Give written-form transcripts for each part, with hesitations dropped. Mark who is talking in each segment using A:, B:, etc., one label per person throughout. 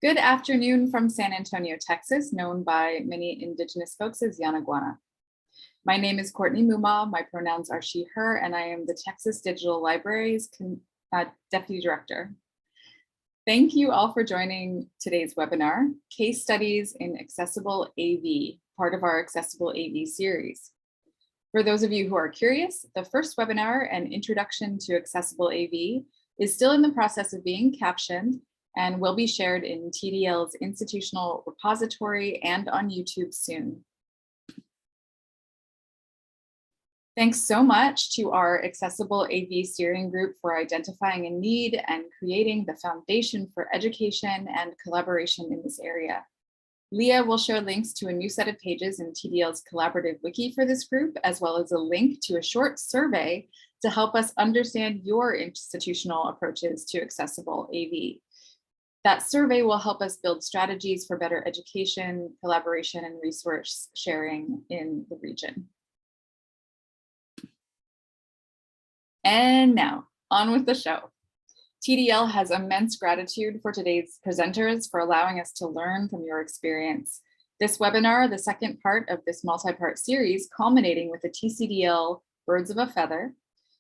A: Good afternoon from San Antonio, Texas, known by many Indigenous folks as Yanaguana. My name is Courtney Muma, my pronouns are she, her, and I am the Texas Digital Library's Deputy Director. Thank you all for joining today's webinar, Case Studies in Accessible AV, part of our Accessible AV series. For those of you who are curious, the first webinar, An Introduction to Accessible AV, is still in the process of being captioned and will be shared in TDL's institutional repository and on YouTube soon. Thanks so much to our Accessible AV Steering Group for identifying a need and creating the foundation for education and collaboration in this area. Leah will share links to a new set of pages in TDL's collaborative wiki for this group, as well as a link to a short survey to help us understand your institutional approaches to accessible AV. That survey will help us build strategies for better education, collaboration, and resource sharing in the region. And now, on with the show. TDL has immense gratitude for today's presenters for allowing us to learn from your experience. This webinar, the second part of this multi-part series, culminating with the TCDL Birds of a Feather,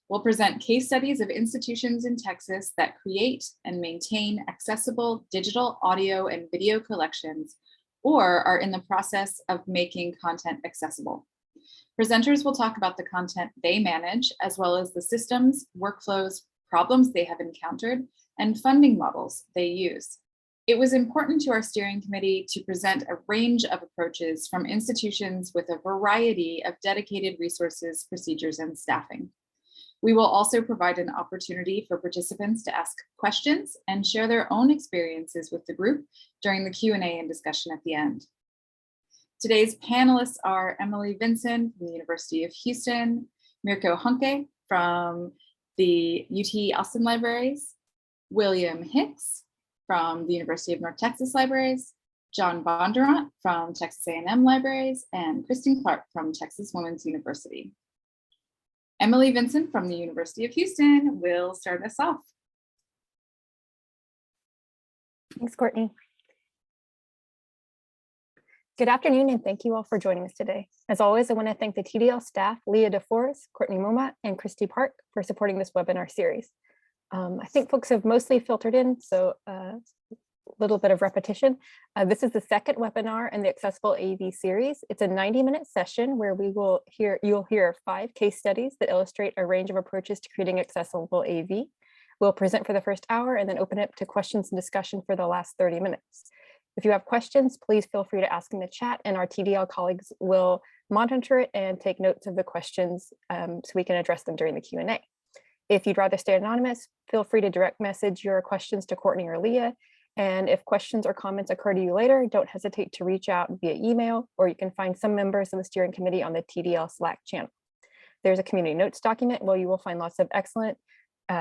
A: will present case studies of institutions in Texas that create and maintain accessible digital audio and video collections, or are in the process of making content accessible. Presenters will talk about the content they manage, as well as the systems, workflows, problems they have encountered, and funding models they use. It was important to our steering committee to present a range of approaches from institutions with a variety of dedicated resources, procedures, and staffing. We will also provide an opportunity for participants to ask questions and share their own experiences with the group during the Q&A and discussion at the end. Today's panelists are Emily Vinson from the University of Houston, Mirko Hunke from the UT Austin Libraries, William Hicks from the University of North Texas Libraries, John Bondurant from Texas A&M Libraries, and Kristen Clark from Texas Women's University. Emily Vinson from the University of Houston will start us off.
B: Thanks, Courtney. Good afternoon, and thank you all for joining us today. As always, I want to thank the TDL staff, Leah DeForest, Courtney Muma, and Christy Park for supporting this webinar series. I think folks have mostly filtered in, so a little bit of repetition. This is the second webinar in the Accessible AV series. It's a 90-minute session where you'll hear 5 case studies that illustrate a range of approaches to creating accessible AV. We'll present for the first hour and then open it to questions and discussion for the last 30 minutes. If you have questions, please feel free to ask in the chat, and our TDL colleagues will monitor it and take notes of the questions so we can address them during the Q&A. If you'd rather stay anonymous, feel free to direct message your questions to Courtney or Leah. And if questions or comments occur to you later, don't hesitate to reach out via email, or you can find some members of the steering committee on the TDL Slack channel. There's a community notes document where you will find lots of excellent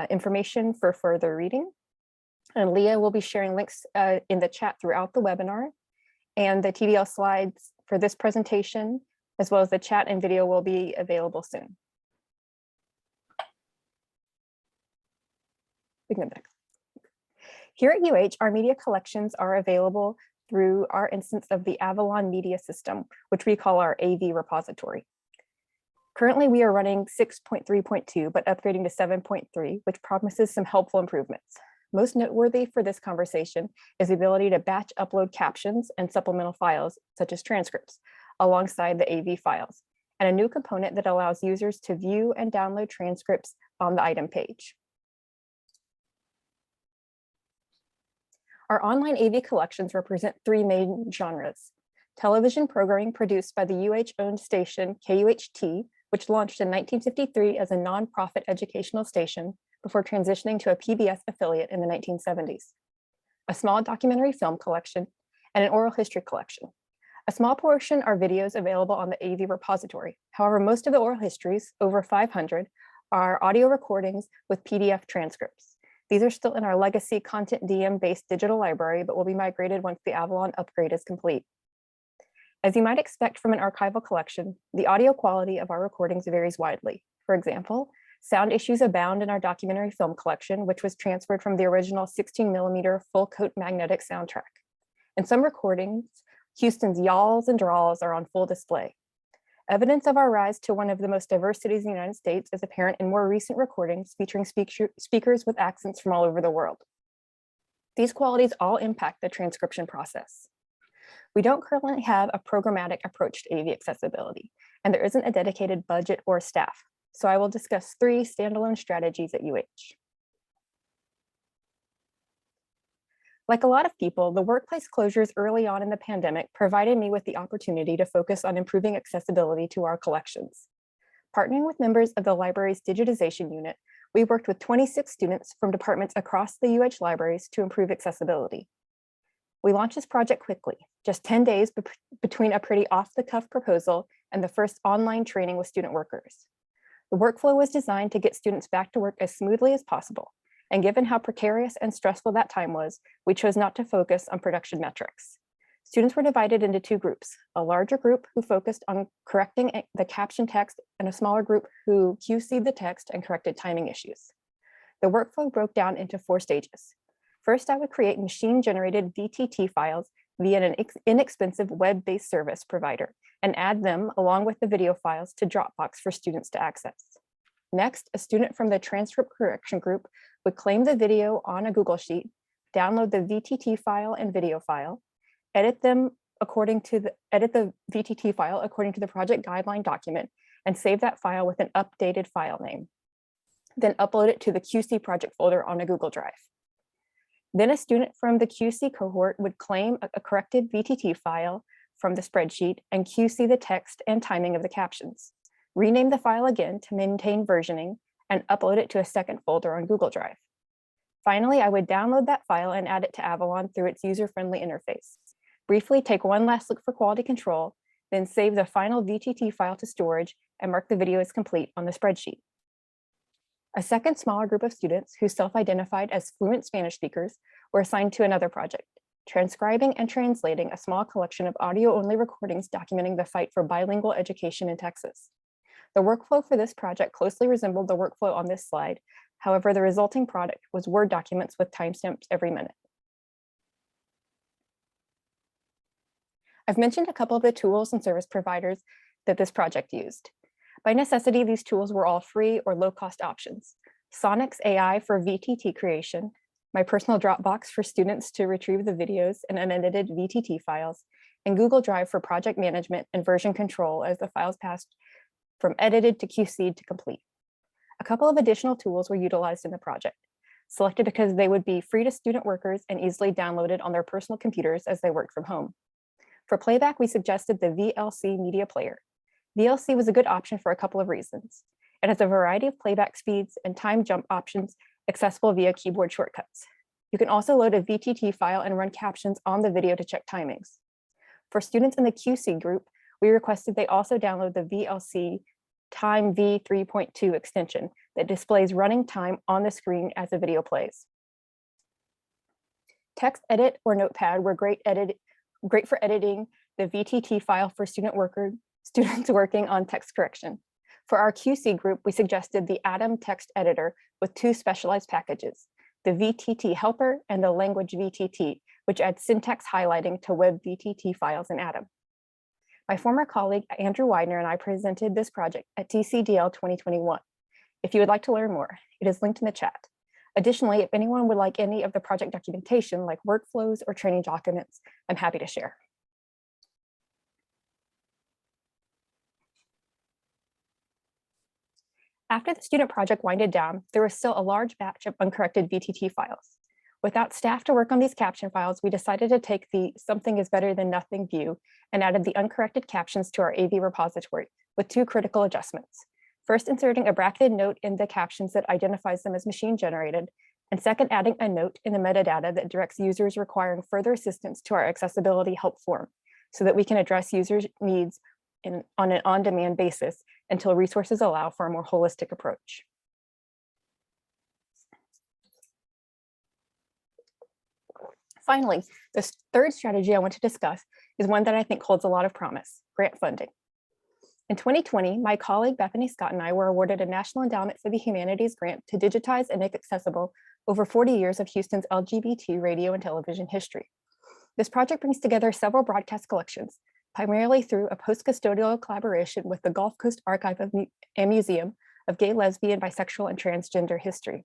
B: information for further reading. And Leah will be sharing links in the chat throughout the webinar, and the TDL slides for this presentation, as well as the chat and video, will be available soon. We can go back. Here at UH, our media collections are available through our instance of the Avalon Media System, which we call our AV repository. Currently, we are running 6.3.2, but upgrading to 7.3, which promises some helpful improvements. Most noteworthy for this conversation is the ability to batch upload captions and supplemental files, such as transcripts, alongside the AV files, and a new component that allows users to view and download transcripts on the item page. Our online AV collections represent 3 main genres: television programming produced by the UH-owned station KUHT, which launched in 1953 as a nonprofit educational station before transitioning to a PBS affiliate in the 1970s, a small documentary film collection, and an oral history collection. A small portion are videos available on the AV repository. However, most of the oral histories, over 500, are audio recordings with PDF transcripts. These are still in our legacy Content DM-based digital library, but will be migrated once the Avalon upgrade is complete. As you might expect from an archival collection, the audio quality of our recordings varies widely. For example, sound issues abound in our documentary film collection, which was transferred from the original 16mm full coat magnetic soundtrack. In some recordings, Houston's y'alls and draws are on full display. Evidence of our rise to one of the most diverse cities in the United States is apparent in more recent recordings featuring speakers with accents from all over the world. These qualities all impact the transcription process. We don't currently have a programmatic approach to AV accessibility, and there isn't a dedicated budget or staff. So I will discuss 3 standalone strategies at UH. Like a lot of people, the workplace closures early on in the pandemic provided me with the opportunity to focus on improving accessibility to our collections. Partnering with members of the library's digitization unit, we worked with 26 students from departments across the UH libraries to improve accessibility. We launched this project quickly, just 10 days between a pretty off-the-cuff proposal and the first online training with student workers. The workflow was designed to get students back to work as smoothly as possible. And given how precarious and stressful that time was, we chose not to focus on production metrics. Students were divided into 2 groups, a larger group who focused on correcting the caption text and a smaller group who QC'd the text and corrected timing issues. The workflow broke down into 4 stages. First, I would create machine-generated VTT files via an inexpensive web-based service provider and add them along with the video files to Dropbox for students to access. Next, a student from the transcript correction group would claim the video on a Google Sheet, download the VTT file and video file, edit the VTT file according to the project guideline document, and save that file with an updated file name. Then upload it to the QC project folder on a Google Drive. Then a student from the QC cohort would claim a corrected VTT file from the spreadsheet and QC the text and timing of the captions. Rename the file again to maintain versioning, and upload it to a second folder on Google Drive. Finally, I would download that file and add it to Avalon through its user-friendly interface. Briefly take one last look for quality control, then save the final VTT file to storage and mark the video as complete on the spreadsheet. A second smaller group of students who self-identified as fluent Spanish speakers were assigned to another project, transcribing and translating a small collection of audio-only recordings documenting the fight for bilingual education in Texas. The workflow for this project closely resembled the workflow on this slide. However, the resulting product was Word documents with timestamps every minute. I've mentioned a couple of the tools and service providers that this project used. By necessity, these tools were all free or low-cost options. Sonix AI for VTT creation, my personal Dropbox for students to retrieve the videos and unedited VTT files, and Google Drive for project management and version control as the files passed from edited to QC'd to complete. A couple of additional tools were utilized in the project, selected because they would be free to student workers and easily downloaded on their personal computers as they worked from home. For playback, we suggested the VLC Media Player. VLC was a good option for a couple of reasons. It has a variety of playback speeds and time jump options accessible via keyboard shortcuts. You can also load a VTT file and run captions on the video to check timings. For students in the QC group, we requested they also download the VLC Time V3.2 extension that displays running time on the screen as the video plays. Text Edit or Notepad were great for editing the VTT file for students working on text correction. For our QC group, we suggested the Atom text editor with 2 specialized packages, the VTT helper and the language VTT, which adds syntax highlighting to web VTT files in Atom. My former colleague, Andrew Widener, and I presented this project at TCDL 2021. If you would like to learn more, it is linked in the chat. Additionally, if anyone would like any of the project documentation, like workflows or training documents, I'm happy to share. After the student project winded down, there was still a large batch of uncorrected VTT files. Without staff to work on these caption files, we decided to take the something is better than nothing view and added the uncorrected captions to our AV repository with 2 critical adjustments. First, inserting a bracketed note in the captions that identifies them as machine generated, and second, adding a note in the metadata that directs users requiring further assistance to our accessibility help form so that we can address users' needs on an on-demand basis until resources allow for a more holistic approach. Finally, the third strategy I want to discuss is one that I think holds a lot of promise: grant funding. In 2020, my colleague Bethany Scott and I were awarded a National Endowment for the Humanities grant to digitize and make accessible over 40 years of Houston's LGBT radio and television history. This project brings together several broadcast collections, primarily through a post-custodial collaboration with the Gulf Coast Archive and Museum of Gay, Lesbian, Bisexual, and Transgender History.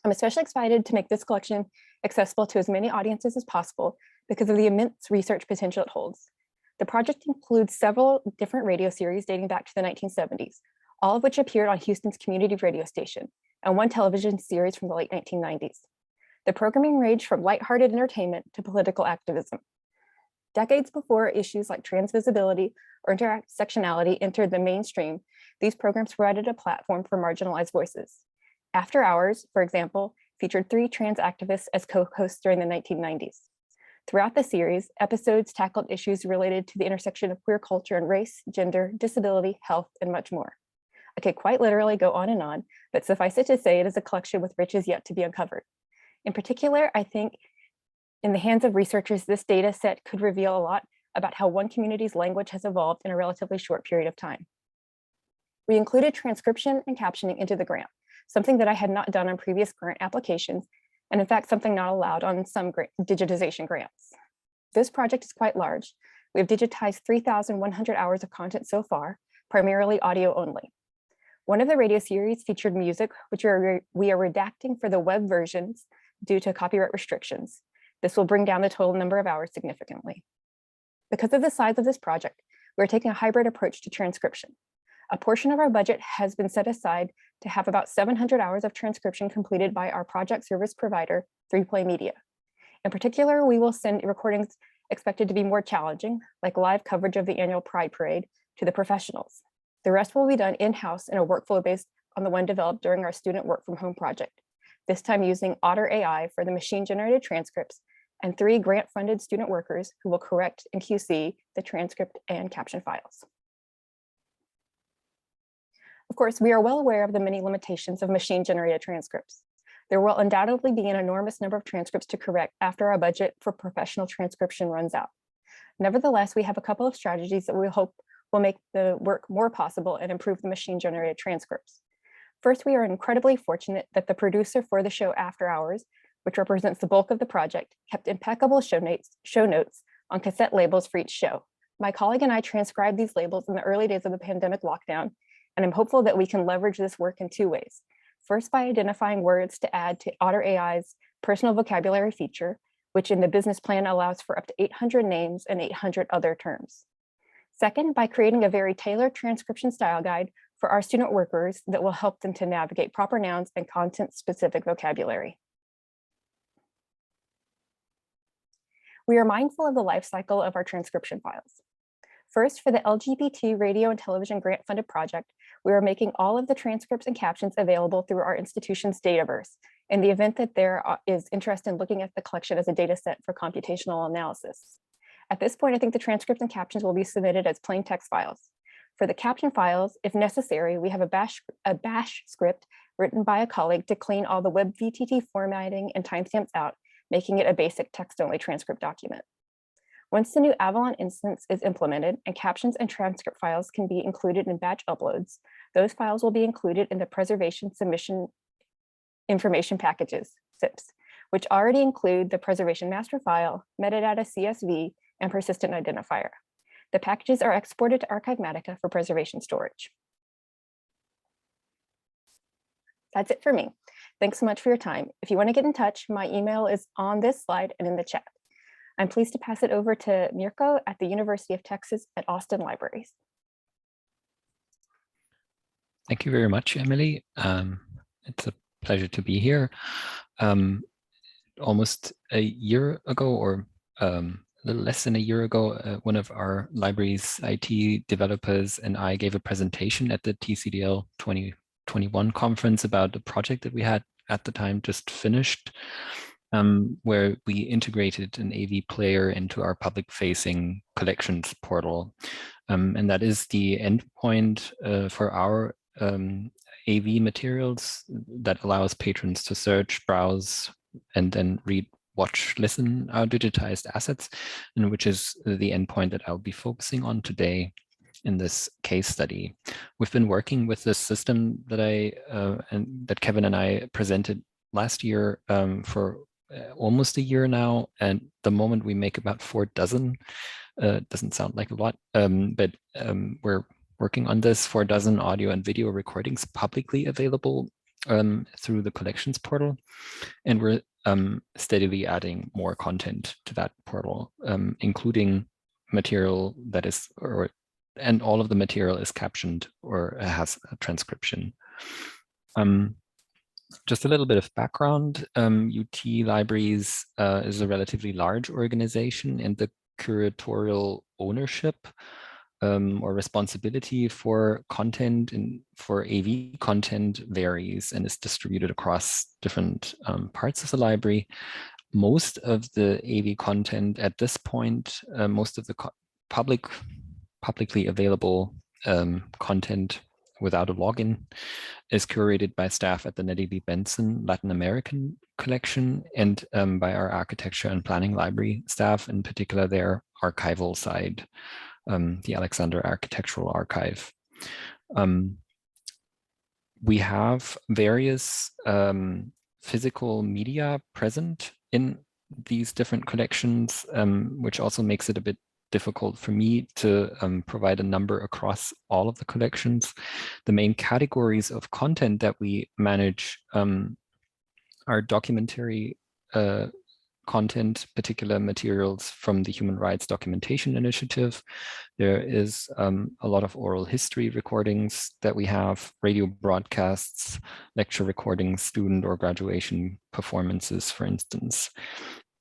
B: I'm especially excited to make this collection accessible to as many audiences as possible because of the immense research potential it holds. The project includes several different radio series dating back to the 1970s, all of which appeared on Houston's community radio station, and one television series from the late 1990s. The programming ranged from lighthearted entertainment to political activism. Decades before issues like trans visibility or intersectionality entered the mainstream, these programs provided a platform for marginalized voices. After Hours, for example, featured 3 trans activists as co-hosts during the 1990s. Throughout the series, episodes tackled issues related to the intersection of queer culture and race, gender, disability, health, and much more. I could quite literally go on, but suffice it to say it is a collection with riches yet to be uncovered. In particular, I think in the hands of researchers, this data set could reveal a lot about how one community's language has evolved in a relatively short period of time. We included transcription and captioning into the grant, something that I had not done on previous grant applications, and in fact, something not allowed on some digitization grants. This project is quite large. We have digitized 3,100 hours of content so far, primarily audio only. One of the radio series featured music, which we are redacting for the web versions due to copyright restrictions. This will bring down the total number of hours significantly. Because of the size of this project, we're taking a hybrid approach to transcription. A portion of our budget has been set aside to have about 700 hours of transcription completed by our project service provider, 3Play Media. In particular, we will send recordings expected to be more challenging, like live coverage of the annual Pride Parade, to the professionals. The rest will be done in-house in a workflow based on the one developed during our student work from home project, this time using Otter AI for the machine-generated transcripts and 3 grant-funded student workers who will correct and QC the transcript and caption files. Of course, we are well aware of the many limitations of machine-generated transcripts. There will undoubtedly be an enormous number of transcripts to correct after our budget for professional transcription runs out. Nevertheless, we have a couple of strategies that we hope will make the work more possible and improve the machine-generated transcripts. First, we are incredibly fortunate that the producer for the show After Hours, which represents the bulk of the project, kept impeccable show notes on cassette labels for each show. My colleague and I transcribed these labels in the early days of the pandemic lockdown, and I'm hopeful that we can leverage this work in 2 ways. First, by identifying words to add to Otter AI's personal vocabulary feature, which in the business plan allows for up to 800 names and 800 other terms. Second, by creating a very tailored transcription style guide for our student workers that will help them to navigate proper nouns and content-specific vocabulary. We are mindful of the life cycle of our transcription files. First, for the LGBT radio and television grant-funded project, we are making all of the transcripts and captions available through our institution's Dataverse in the event that there is interest in looking at the collection as a data set for computational analysis. At this point, I think the transcripts and captions will be submitted as plain text files. For the caption files, if necessary, we have a bash script written by a colleague to clean all the WebVTT formatting and timestamps out, making it a basic text-only transcript document. Once the new Avalon instance is implemented and captions and transcript files can be included in batch uploads, those files will be included in the preservation submission information packages, SIPs, which already include the preservation master file, metadata CSV, and persistent identifier. The packages are exported to Archivematica for preservation storage. That's it for me. Thanks so much for your time. If you want to get in touch, my email is on this slide and in the chat. I'm pleased to pass it over to Mirko at the University of Texas at Austin Libraries.
C: Thank you very much, Emily. It's a pleasure to be here. Almost a year ago, or a little less than a year ago, one of our library's IT developers and I gave a presentation at the TCDL 2021 conference about the project that we had at the time just finished, where we integrated an AV player into our public-facing collections portal. And that is the endpoint for our AV materials that allows patrons to search, browse, and then read, watch, listen our digitized assets, and which is the endpoint that I'll be focusing on today in this case study. We've been working with this system that that Kevin and I presented last year for almost a year now. And the moment we make about 4 dozen, doesn't sound like a lot, but we're working on this 4 dozen audio and video recordings publicly available through the collections portal. And we're steadily adding more content to that portal, including material that is, and all of the material is captioned or has a transcription. Just a little bit of background. UT Libraries is a relatively large organization, and the curatorial ownership or responsibility for content and for AV content varies and is distributed across different parts of the library. Most of the AV content at this point, most of the publicly available content without a login is curated by staff at the Nettie B. Benson Latin American collection and by our architecture and planning library staff, in particular their archival side, the Alexander Architectural Archive. We have various physical media present in these different collections, which also makes it a bit difficult for me to provide a number across all of the collections. The main categories of content that we manage are documentary content, particular materials from the Human Rights Documentation Initiative. There is a lot of oral history recordings that we have, radio broadcasts, lecture recordings, student or graduation performances, for instance.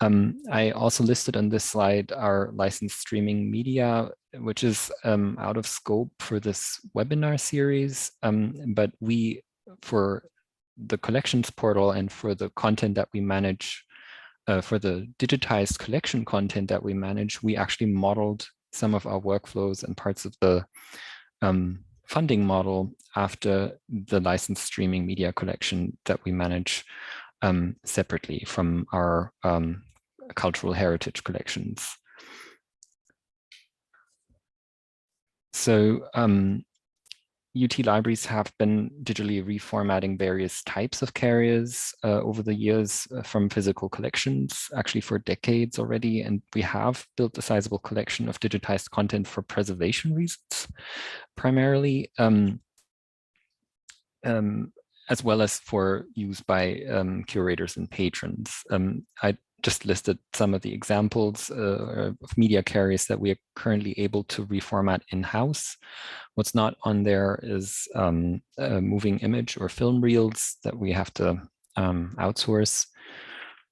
C: I also listed on this slide our licensed streaming media, which is out of scope for this webinar series, but we, for the collections portal and for the content that we manage, for the digitized collection content that we manage, we actually modeled some of our workflows and parts of the funding model after the licensed streaming media collection that we manage separately from our cultural heritage collections. So UT Libraries have been digitally reformatting various types of carriers over the years from physical collections, actually for decades already. And we have built a sizable collection of digitized content for preservation reasons, primarily, as well as for use by curators and patrons. I just listed some of the examples of media carriers that we are currently able to reformat in-house. What's not on there is a moving image or film reels that we have to outsource.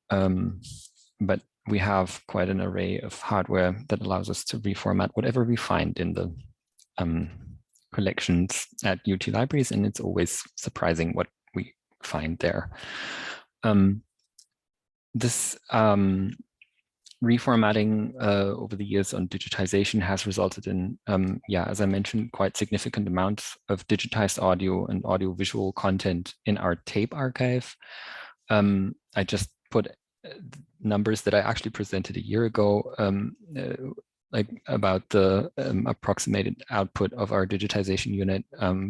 C: But we have quite an array of hardware that allows us to reformat whatever we find in the collections at UT Libraries, and it's always surprising what we find there. This reformatting over the years on digitization has resulted in, as I mentioned, quite significant amounts of digitized audio and audiovisual content in our tape archive. I just put numbers that I actually presented a year ago, like about the approximated output of our digitization unit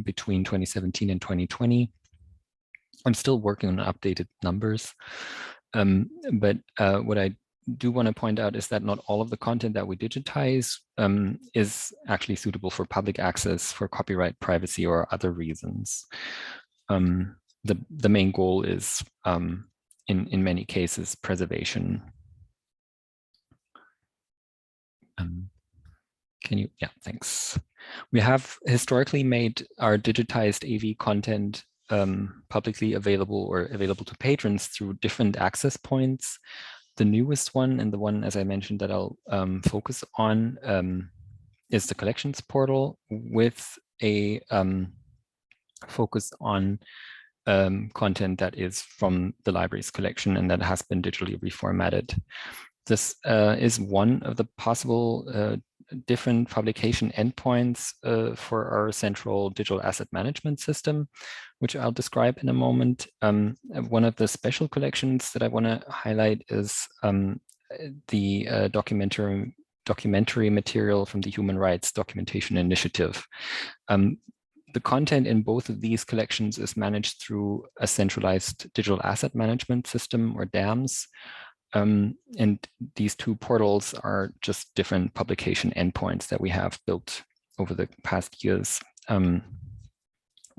C: between 2017 and 2020. I'm still working on updated numbers. But what I do want to point out is that not all of the content that we digitize is actually suitable for public access for copyright, privacy, or other reasons. The main goal is, in many cases, preservation. Yeah, thanks. We have historically made our digitized AV content publicly available or available to patrons through different access points. The newest one, and the one, as I mentioned, that I'll focus on is the collections portal with a focus on content that is from the library's collection and that has been digitally reformatted. This is one of the possible different publication endpoints for our central digital asset management system, which I'll describe in a moment. One of the special collections that I want to highlight is the documentary material from the Human Rights Documentation Initiative. The content in both of these collections is managed through a centralized digital asset management system, or DAMS. And these two portals are just different publication endpoints that we have built over the past years.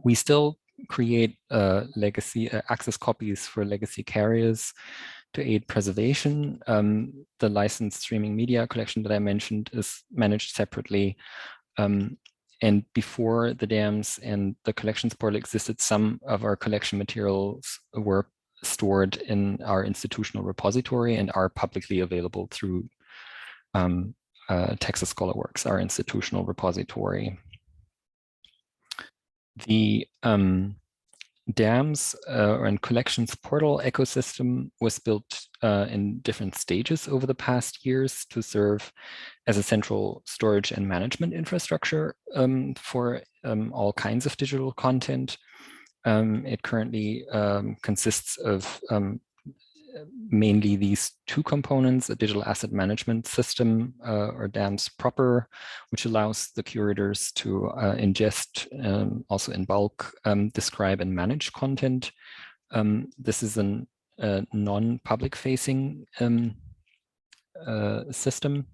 C: We still create legacy access copies for legacy carriers to aid preservation. The licensed streaming media collection that I mentioned is managed separately. And before the DAMS and the collections portal existed, some of our collection materials were stored in our institutional repository and are publicly available through Texas ScholarWorks, our institutional repository. The DAMS and collections portal ecosystem was built in different stages over the past years to serve as a central storage and management infrastructure for all kinds of digital content. It currently consists of mainly these two components: a digital asset management system, or DAMS proper, which allows the curators to ingest, also in bulk, describe and manage content. This is a non-public facing system,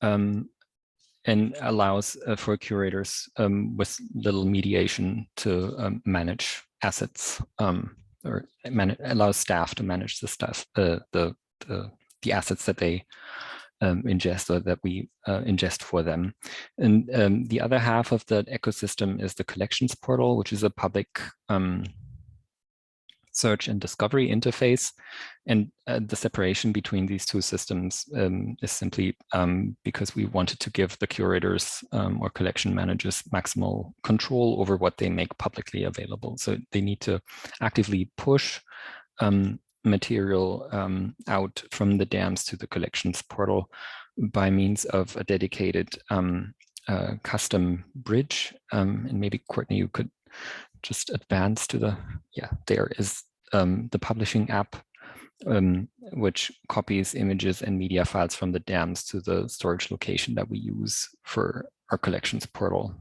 C: and allows for curators with little mediation to manage assets, or allows staff to manage the stuff, the assets that they ingest, or that we ingest for them. And the other half of the ecosystem is the collections portal, which is a public search and discovery interface. And the separation between these two systems is simply because we wanted to give the curators or collection managers maximal control over what they make publicly available. So they need to actively push material out from the DAMS to the collections portal by means of a dedicated custom bridge. And maybe Courtney, you could just advance to the, there is the publishing app, which copies images and media files from the DAMS to the storage location that we use for our collections portal.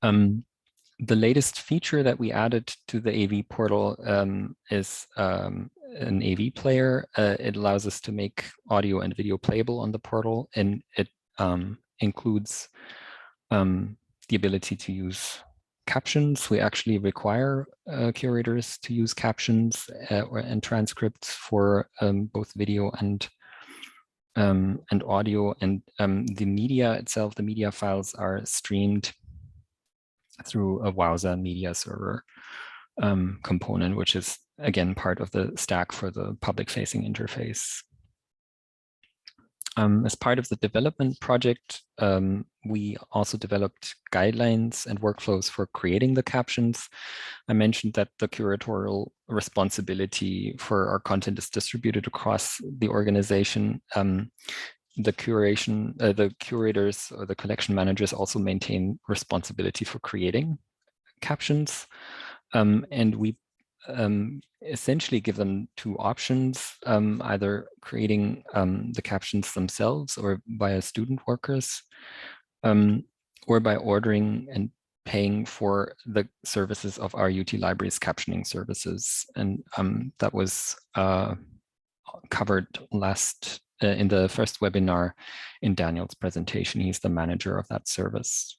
C: The latest feature that we added to the AV portal is an AV player. It allows us to make audio and video playable on the portal, and it includes the ability to use captions. We actually require curators to use captions and transcripts for both video and audio. And the media itself, the media files, are streamed through a Wowza media server component, which is again part of the stack for the public-facing interface. As part of the development project, we also developed guidelines and workflows for creating the captions. I mentioned that the curatorial responsibility for our content is distributed across the organization. The curators or the collection managers also maintain responsibility for creating captions. And we essentially give them two options, either creating the captions themselves or via student workers, or by ordering and paying for the services of our UT Libraries captioning services. And that was covered last in the first webinar in Daniel's presentation. He's the manager of that service.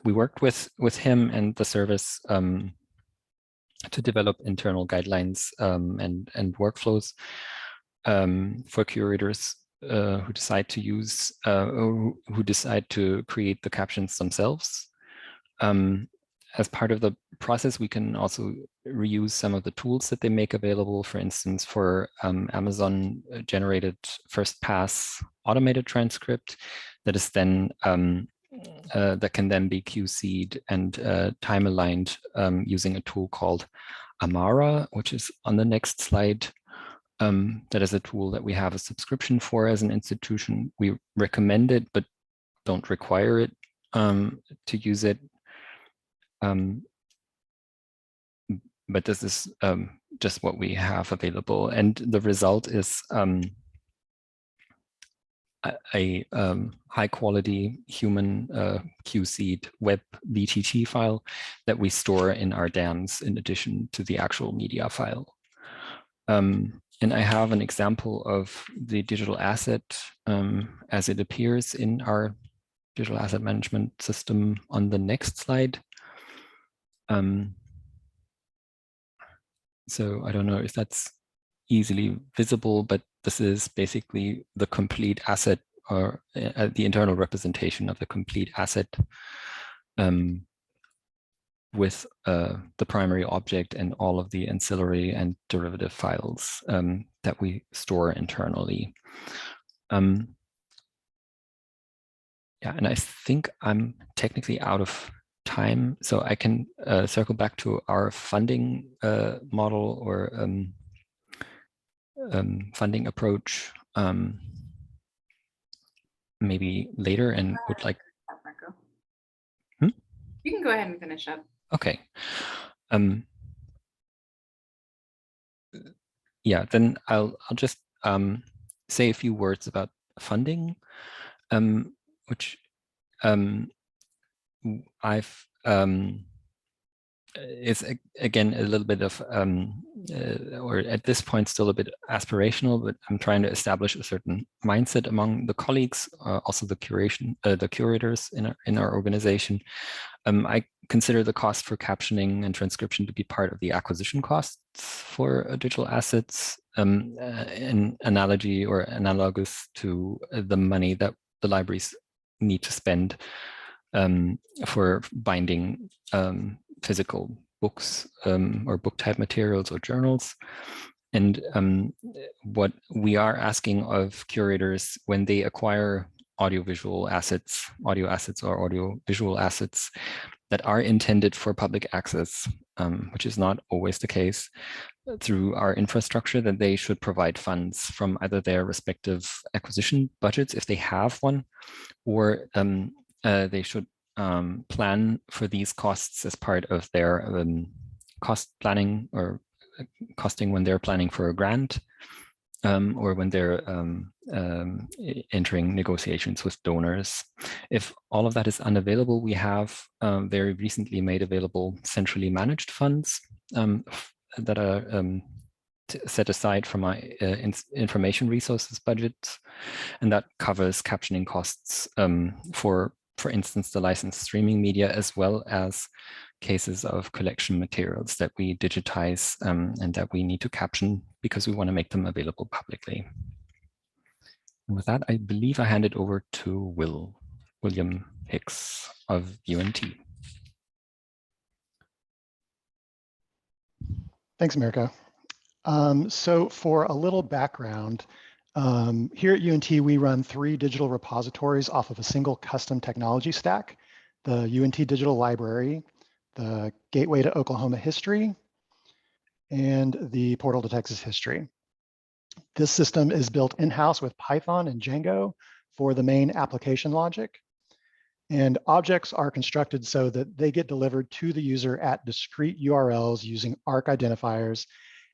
C: We worked with him and the service to develop internal guidelines and workflows for curators who decide to use who decide to create the captions themselves. As part of the process, we can also reuse some of the tools that they make available. For instance, for Amazon generated first pass automated transcript that is then that can then be QC'd and time aligned using a tool called Amara, which is on the next slide. That is a tool that we have a subscription for as an institution. We recommend it, but don't require it to use it. But this is just what we have available. And the result is a high quality human QC'd web BTT file that we store in our DAMs in addition to the actual media file. And I have an example of the digital asset as it appears in our digital asset management system on the next slide. So I don't know if that's easily visible, but this is basically the complete asset, or the internal representation of the complete asset with the primary object and all of the ancillary and derivative files that we store internally. Yeah, and I think I'm technically out of time, so I can circle back to our funding model or funding approach maybe later, and would like.
A: You can go ahead and finish up.
C: Okay. Yeah, then I'll just say a few words about funding, which I've is again a little bit of or at this point still a bit aspirational, but I'm trying to establish a certain mindset among the colleagues, also the curators in our organization. I consider the cost for captioning and transcription to be part of the acquisition costs for digital assets, an analogy or analogous to the money that the libraries need to spend for binding physical books or book type materials or journals. And what we are asking of curators when they acquire audiovisual assets, audio assets or audiovisual assets that are intended for public access, which is not always the case, through our infrastructure, that they should provide funds from either their respective acquisition budgets, if they have one, or they should plan for these costs as part of their cost planning or costing when they're planning for a grant, or when they're entering negotiations with donors. If all of that is unavailable, we have very recently made available centrally managed funds that are set aside from my information resources budget, and that covers captioning costs for instance, the licensed streaming media, as well as cases of collection materials that we digitize and that we need to caption because we want to make them available publicly. And with that, I believe I hand it over to William Hicks of UNT.
D: Thanks, Mirko. So for a little background, here at UNT, we run 3 digital repositories off of a single custom technology stack: the UNT Digital Library, the Gateway to Oklahoma History, and the Portal to Texas History. This system is built in-house with Python and Django for the main application logic. And objects are constructed so that they get delivered to the user at discrete URLs using ARC identifiers.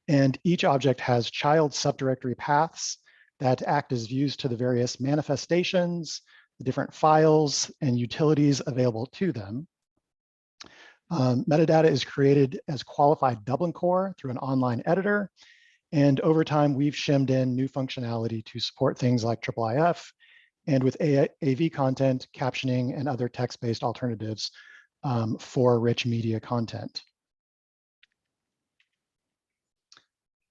D: And each object has child subdirectory paths that act as views to the various manifestations, the different files and utilities available to them. Metadata is created as qualified Dublin Core through an online editor. And over time, we've shimmed in new functionality to support things like IIIF, and with AV content, captioning, and other text-based alternatives for rich media content.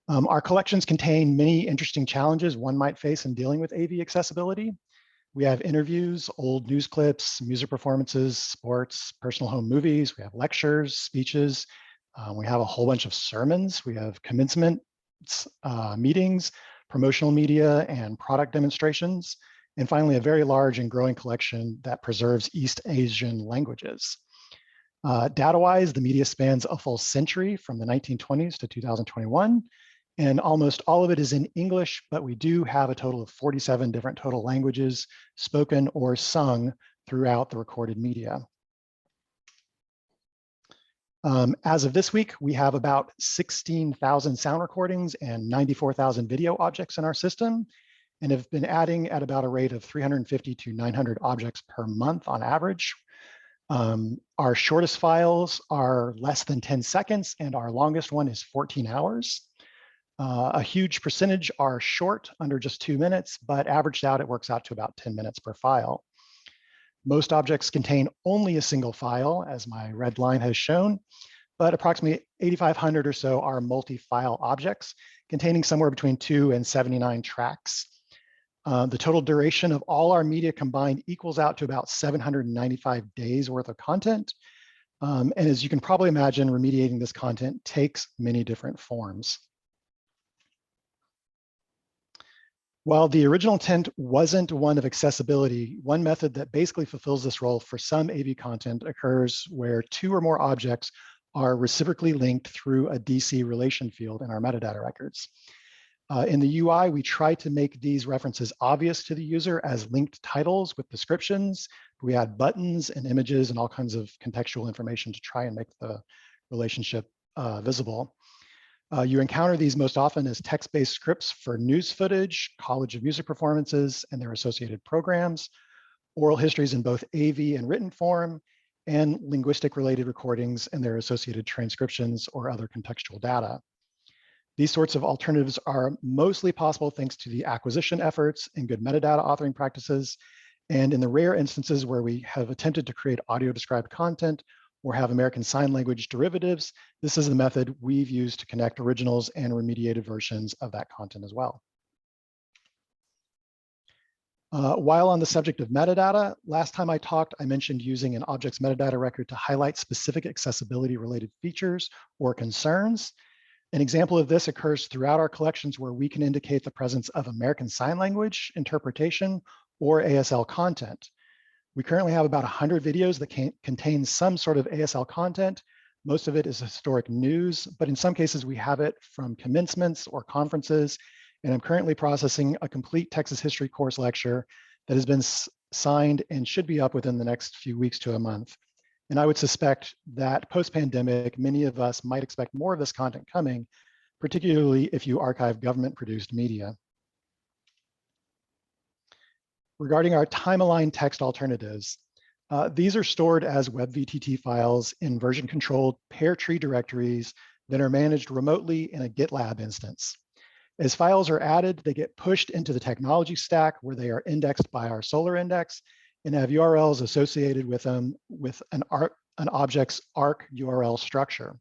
D: Our collections contain many interesting challenges one might face in dealing with AV accessibility. We have interviews, old news clips, music performances, sports, personal home movies. We have lectures, speeches. We have a whole bunch of sermons. We have commencement meetings, promotional media, and product demonstrations. And finally, a very large and growing collection that preserves East Asian languages. Data-wise, the media spans a full century from the 1920s to 2021. And almost all of it is in English, but we do have a total of 47 different total languages spoken or sung throughout the recorded media. As of this week, we have about 16,000 sound recordings and 94,000 video objects in our system. and have been adding at about a rate of 350 to 900 objects per month on average. Our shortest files are less than 10 seconds, and our longest one is 14 hours. A huge percentage are short, under just 2 minutes, but averaged out, it works out to about 10 minutes per file. Most objects contain only a single file, as my red line has shown, but approximately 8,500 or so are multi-file objects containing somewhere between 2 and 79 tracks. The total duration of all our media combined equals out to about 795 days worth of content. And as you can probably imagine, remediating this content takes many different forms. While the original intent wasn't one of accessibility, one method that basically fulfills this role for some AV content occurs where 2 or more objects are reciprocally linked through a DC relation field in our metadata records. In the UI, we try to make these references obvious to the user as linked titles with descriptions. We add buttons and images and all kinds of contextual information to try and make the relationship visible. You encounter these most often as text-based scripts for news footage, College of Music performances, and their associated programs, oral histories in both AV and written form, and linguistic-related recordings and their associated transcriptions or other contextual data. These sorts of alternatives are mostly possible thanks to the acquisition efforts and good metadata authoring practices. And in the rare instances where we have attempted to create audio-described content or have American Sign Language derivatives, this is the method we've used to connect originals and remediated versions of that content as well. While on the subject of metadata, last time I talked, I mentioned using an object's metadata record to highlight specific accessibility-related features or concerns. An example of this occurs throughout our collections where we can indicate the presence of American Sign Language interpretation or ASL content. We currently have about 100 videos that contain some sort of ASL content. Most of it is historic news, but in some cases we have it from commencements or conferences. And I'm currently processing a complete Texas history course lecture that has been signed and should be up within the next few weeks to a month. And I would suspect that post-pandemic, many of us might expect more of this content coming, particularly if you archive government-produced media. Regarding our time-aligned text alternatives, these are stored as WebVTT files in version-controlled pair tree directories that are managed remotely in a GitLab instance. As files are added, they get pushed into the technology stack where they are indexed by our Solr index and have URLs associated with them with an object's ARC URL structure.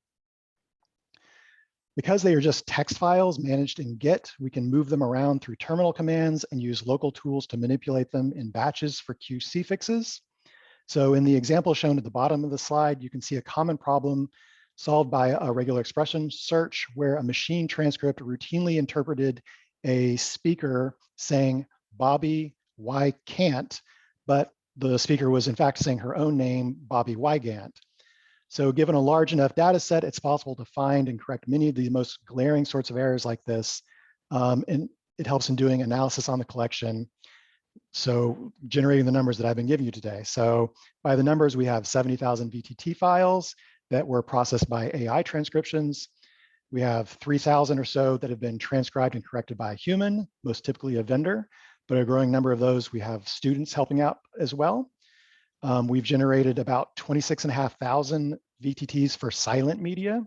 D: Because they are just text files managed in Git, we can move them around through terminal commands and use local tools to manipulate them in batches for QC fixes. So in the example shown at the bottom of the slide, you can see a common problem solved by a regular expression search where a machine transcript routinely interpreted a speaker saying, "Bobby, why can't?" but the speaker was in fact saying her own name, Bobby Wygant. So given a large enough data set, it's possible to find and correct many of the most glaring sorts of errors like this. And it helps in doing analysis on the collection. So generating the numbers that I've been giving you today. So by the numbers, we have 70,000 VTT files that were processed by AI transcriptions. We have 3,000 or so that have been transcribed and corrected by a human, most typically a vendor, but a growing number of those we have students helping out as well. We've generated about 26,500 VTTs for silent media.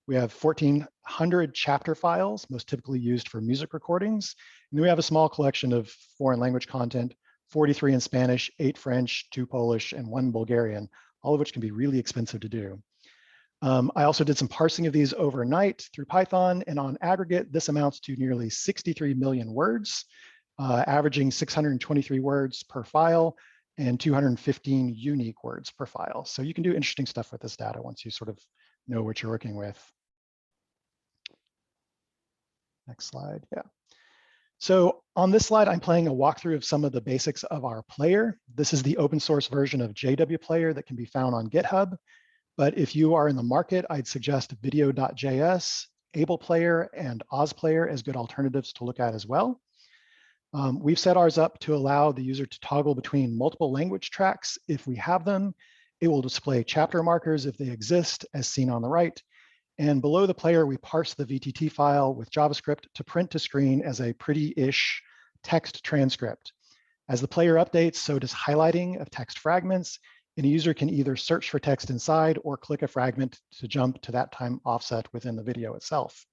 D: We have 1,400 chapter files, most typically used for music recordings. And then we have a small collection of foreign language content, 43 in Spanish, 8 French, 2 Polish, and 1 Bulgarian, all of which can be really expensive to do. I also did some parsing of these overnight through Python, and on aggregate, this amounts to nearly 63 million words, averaging 623 words per file and 215 unique words per file. So you can do interesting stuff with this data once you sort of know what you're working with. Next slide, yeah. So on this slide, I'm playing a walkthrough of some of the basics of our player. This is the open source version of JW Player that can be found on GitHub. But if you are in the market, I'd suggest video.js, AblePlayer, and OzPlayer as good alternatives to look at as well. We've set ours up to allow the user to toggle between multiple language tracks if we have them. It will display chapter markers if they exist, as seen on the right. And below the player, we parse the VTT file with JavaScript to print to screen as a pretty-ish text transcript. As the player updates, so does highlighting of text fragments, and a user can either search for text inside or click a fragment to jump to that time offset within the video itself.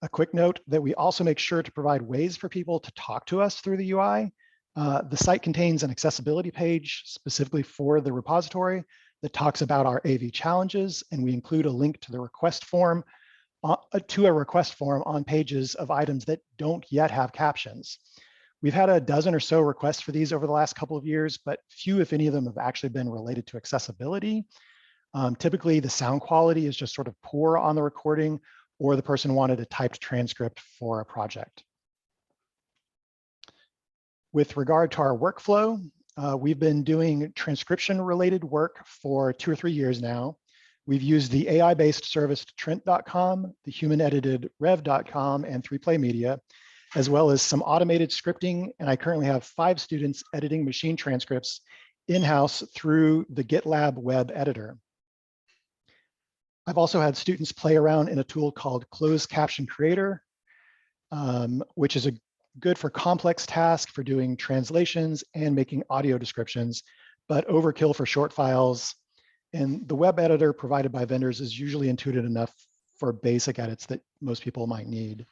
D: A quick note that we also make sure to provide ways for people to talk to us through the UI. The site contains an accessibility page specifically for the repository that talks about our AV challenges, and we include a link to the request form on pages of items that don't yet have captions. We've had a dozen or so requests for these over the last couple of years, but few, if any of them, have actually been related to accessibility. Typically, the sound quality is just sort of poor on the recording, or the person wanted a typed transcript for a project. With regard to our workflow, we've been doing transcription-related work for 2 or 3 years now. We've used the AI-based service Trint.com, the human-edited Rev.com, and 3Play Media, as well as some automated scripting, and I currently have 5 students editing machine transcripts in-house through the GitLab web editor. I've also had students play around in a tool called Closed Caption Creator, which is good for complex tasks for doing translations and making audio descriptions, but overkill for short files. And the web editor provided by vendors is usually intuitive enough for basic edits that most people might need.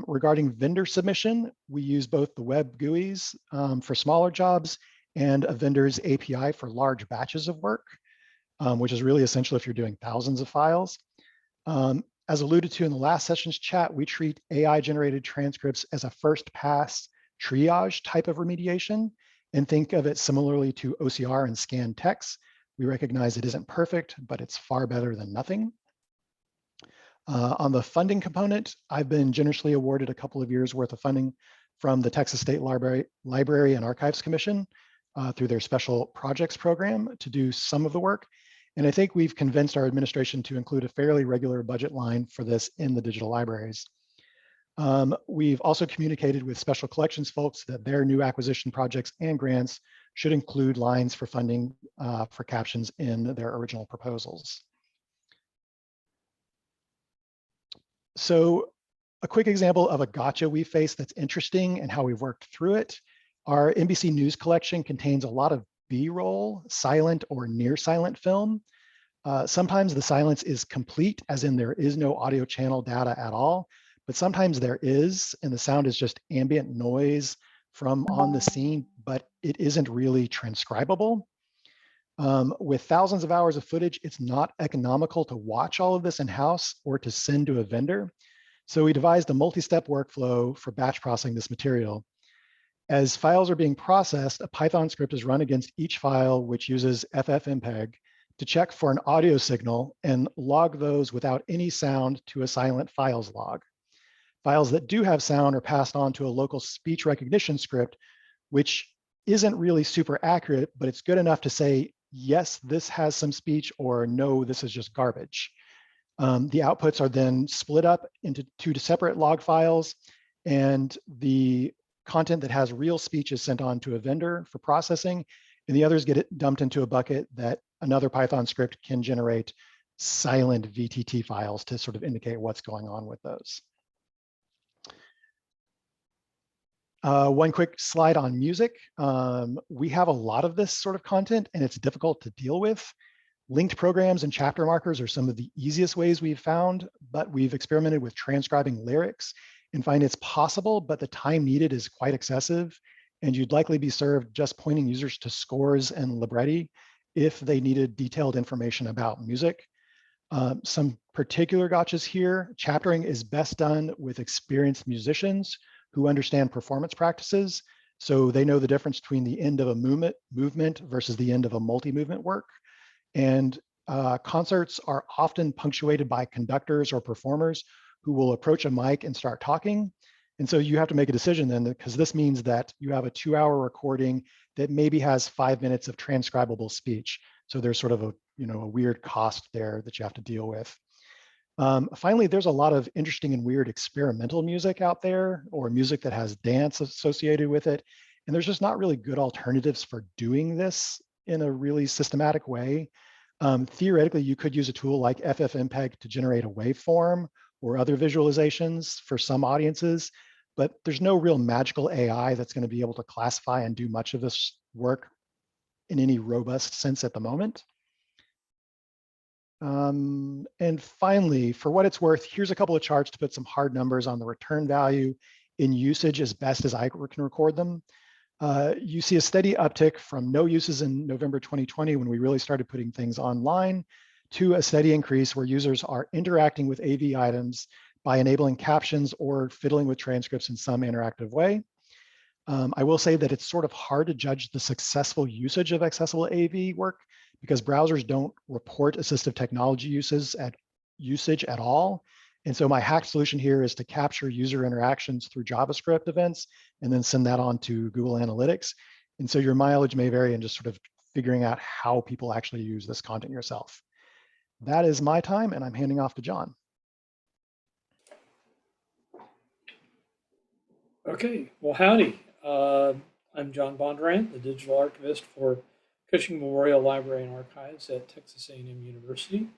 D: Regarding vendor submission, we use both the web GUIs for smaller jobs and a vendor's API for large batches of work, which is really essential if you're doing thousands of files. As alluded to in the last session's chat, we treat AI-generated transcripts as a first pass triage type of remediation and think of it similarly to OCR and scanned text. We recognize it isn't perfect, but it's far better than nothing. On the funding component, I've been generously awarded a couple of years worth of funding from the Texas State Library and Archives Commission through their special projects program to do some of the work. And I think we've convinced our administration to include a fairly regular budget line for this in the digital libraries. We've also communicated with special collections folks that their new acquisition projects and grants should include lines for funding for captions in their original proposals. So a quick example of a gotcha we faced that's interesting and how we've worked through it. Our NBC News collection contains a lot of B-roll, silent or near silent film. Sometimes the silence is complete, as in there is no audio channel data at all, but sometimes there is, and the sound is just ambient noise from on the scene, but it isn't really transcribable. With thousands of hours of footage, it's not economical to watch all of this in-house or to send to a vendor. So we devised a multi-step workflow for batch processing this material. As files are being processed, a Python script is run against each file, which uses FFmpeg to check for an audio signal and log those without any sound to a silent files log. Files that do have sound are passed on to a local speech recognition script, which isn't really super accurate, but it's good enough to say, yes, this has some speech, or no, this is just garbage. The outputs are then split up into 2 separate log files, and the content that has real speech is sent on to a vendor for processing, and the others get it dumped into a bucket that another Python script can generate silent VTT files to sort of indicate what's going on with those. One quick slide on music. We have a lot of this sort of content and it's difficult to deal with. Linked programs and chapter markers are some of the easiest ways we've found, but we've experimented with transcribing lyrics and find it's possible, but the time needed is quite excessive. And you'd likely be served just pointing users to scores and libretti if they needed detailed information about music. Some particular gotchas here. Chaptering is best done with experienced musicians who understand performance practices. So they know the difference between the end of a movement versus the end of a multi-movement work. And concerts are often punctuated by conductors or performers who will approach a mic and start talking. And so you have to make a decision then, because this means that you have a 2-hour recording that maybe has 5 minutes of transcribable speech. So there's sort of a weird cost there that you have to deal with. Finally, there's a lot of interesting and weird experimental music out there, or music that has dance associated with it. And there's just not really good alternatives for doing this in a really systematic way. Theoretically, you could use a tool like FFmpeg to generate a waveform or other visualizations for some audiences, but there's no real magical AI that's going to be able to classify and do much of this work in any robust sense at the moment. And finally, for what it's worth, here's a couple of charts to put some hard numbers on the return value in usage as best as I can record them. You see a steady uptick from no uses in November 2020 when we really started putting things online to a steady increase where users are interacting with AV items by enabling captions or fiddling with transcripts in some interactive way. I will say that it's sort of hard to judge the successful usage of accessible AV work because browsers don't report assistive technology usage at all. And so my hack solution here is to capture user interactions through JavaScript events and then send that on to Google Analytics. And so your mileage may vary in just sort of figuring out how people actually use this content yourself. That is my time, and I'm handing off to John.
E: Okay, well, howdy. I'm John Bondurant, the digital archivist for Cushing Memorial Library and Archives at Texas A&M University.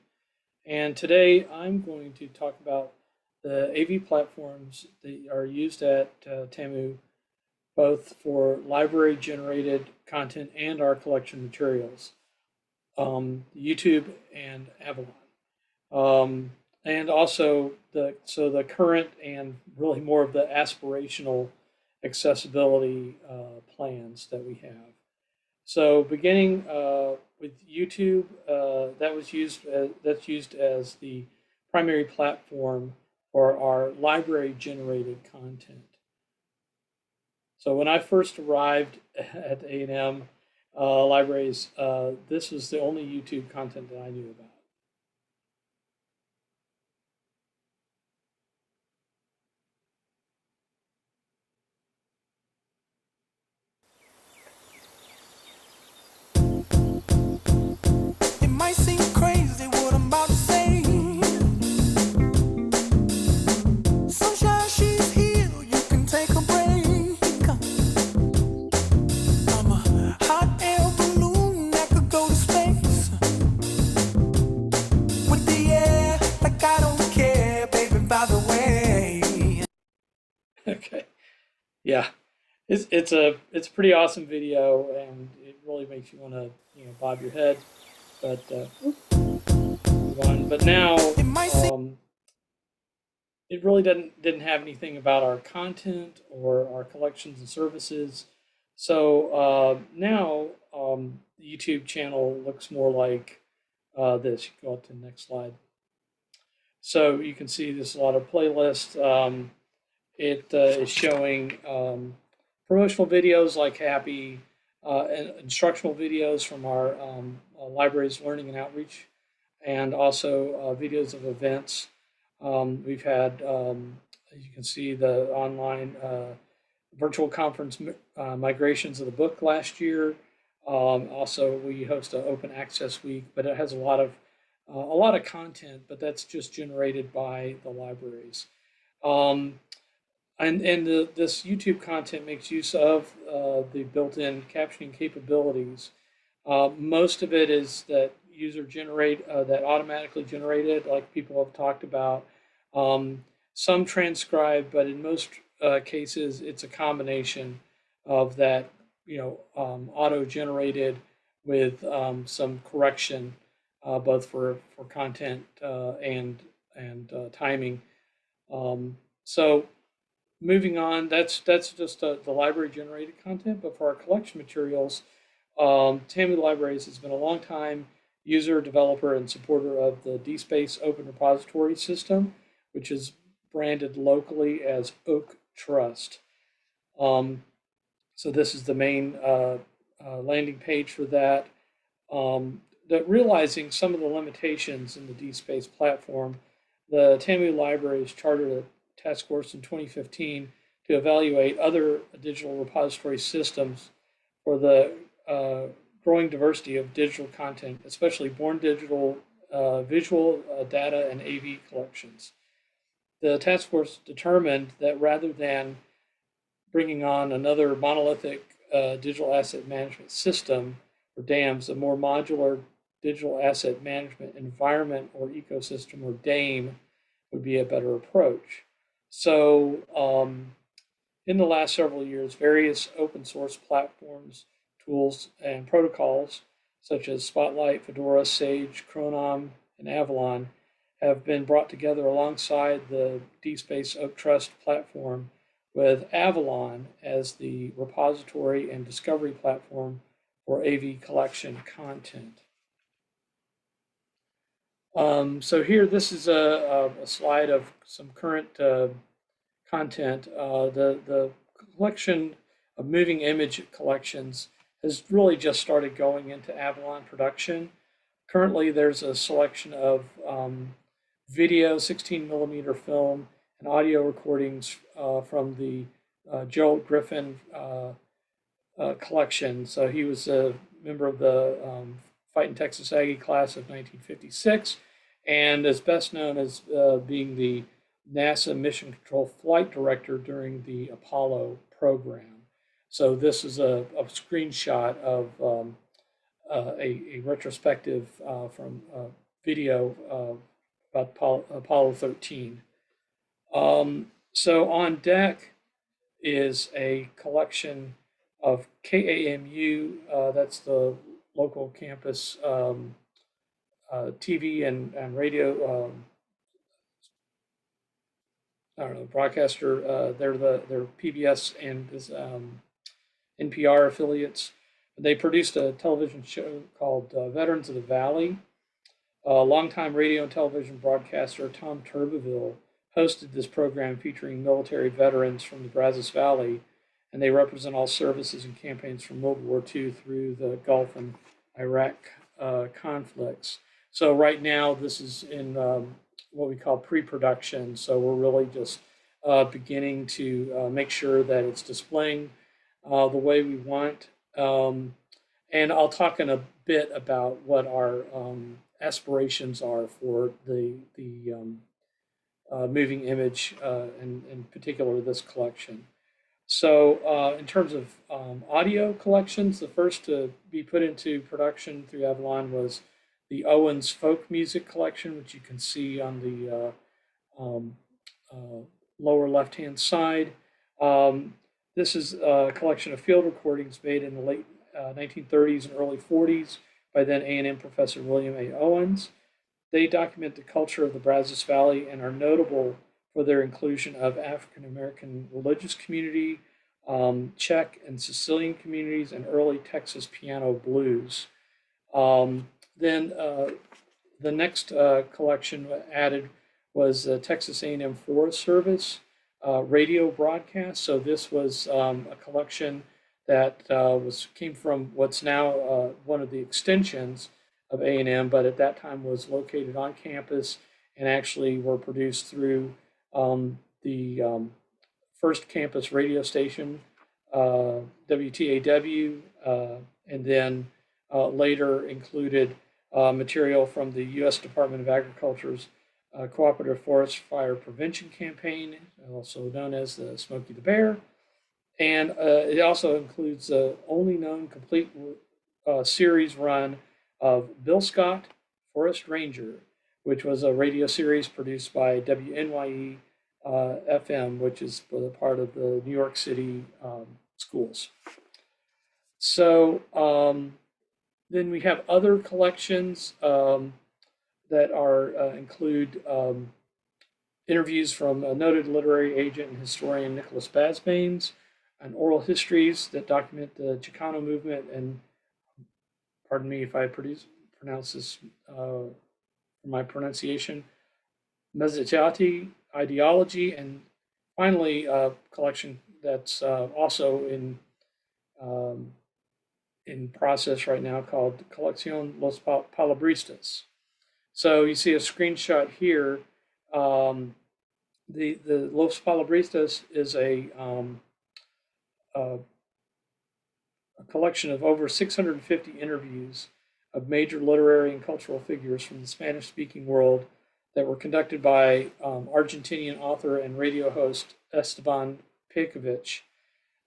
E: And today I'm going to talk about the AV platforms that are used at TAMU, both for library-generated content and our collection materials, YouTube and Avalon. And also the current and really more of the aspirational accessibility plans that we have. So beginning with YouTube, that's used as the primary platform for our library-generated content. So when I first arrived at A&M libraries, this was the only YouTube content that I knew about.
F: It might seem crazy what I'm about to say. Sunshine, she's here, you can take a break. I'm a hot air balloon that could go to space. With the air, like I don't care, baby, by the way.
E: Okay, yeah, it's a pretty awesome video, and it really makes you want to bob your head. But move on. But now it really didn't have anything about our content or our collections and services. So now the YouTube channel looks more like this. You can go up to the next slide. So you can see there's a lot of playlists. It is showing promotional videos like Happy, and instructional videos from our library's learning and outreach, and also videos of events. We've had, as you can see, the online virtual conference migrations of the book last year. Also, we host an open access week, but it has a lot of content, but that's just generated by the libraries. And this YouTube content makes use of the built-in captioning capabilities. Most of it is that that automatically generated, like people have talked about. Some transcribed, but in most cases, it's a combination of that, auto-generated with some correction, both for content and timing. So moving on, that's just the library-generated content. But for our collection materials, TAMU Libraries has been a long time user, developer, and supporter of the DSpace Open Repository System, which is branded locally as Oak Trust. So this is the main landing page for that. Realizing some of the limitations in the DSpace platform, the TAMU Libraries chartered a task force in 2015 to evaluate other digital repository systems for the growing diversity of digital content, especially born digital, visual data, and AV collections. The task force determined that rather than bringing on another monolithic digital asset management system, or DAMS, a more modular digital asset management environment or ecosystem, or DAME, would be a better approach. So in the last several years, various open source platforms, tools, and protocols such as Spotlight, Fedora, Sage, Chronom, and Avalon have been brought together alongside the DSpace Oak Trust platform, with Avalon as the repository and discovery platform for AV collection content. So here, this is a slide of some current content. The collection of moving image collections has really just started going into Avalon production. Currently, there's a selection of video, 16 millimeter film, and audio recordings from the Gerald Griffin collection. So he was a member of the Fighting Texas Aggie class of 1956, and is best known as being the NASA Mission Control Flight Director during the Apollo program. So this is a screenshot of a retrospective from video about Apollo 13. So on deck is a collection of KAMU, that's the local campus TV and radio, I don't know, broadcaster. They're PBS and NPR affiliates. They produced a television show called Veterans of the Valley. Longtime radio and television broadcaster Tom Turbeville hosted this program featuring military veterans from the Brazos Valley, and they represent all services and campaigns from World War II through the Gulf and Iraq conflicts. So right now, this is in what we call pre-production. So we're really just beginning to make sure that it's displaying the way we want. And I'll talk in a bit about what our aspirations are for the moving image, and in particular this collection. So in terms of audio collections, the first to be put into production through Avalon was the Owens Folk Music Collection, which you can see on the lower left-hand side. This is a collection of field recordings made in the late 1930s and early 40s by then A&M professor William A. Owens. They document the culture of the Brazos Valley and are notable for their inclusion of African-American religious community, Czech and Sicilian communities, and early Texas piano blues. Then the next collection added was the Texas A&M Forest Service radio broadcast. So this was a collection that came from what's now one of the extensions of A&M, but at that time was located on campus and actually were produced through the first campus radio station, WTAW, and then later included material from the U.S. Department of Agriculture's Cooperative Forest Fire Prevention Campaign, also known as the Smokey the Bear. And it also includes the only known complete series run of Bill Scott, Forest Ranger, which was a radio series produced by WNYE FM, which is part of the New York City schools. So then we have other collections that include interviews from a noted literary agent and historian Nicholas Basbanes, and oral histories that document the Chicano movement, and pardon me if I pronounce this my pronunciation, Mezzogiorno ideology, and finally a collection that's also in process right now called Colección Los Palabristas. So you see a screenshot here. The Los Palabristas is a collection of over 650 interviews of major literary and cultural figures from the Spanish-speaking world that were conducted by Argentinian author and radio host Esteban Pejkovic.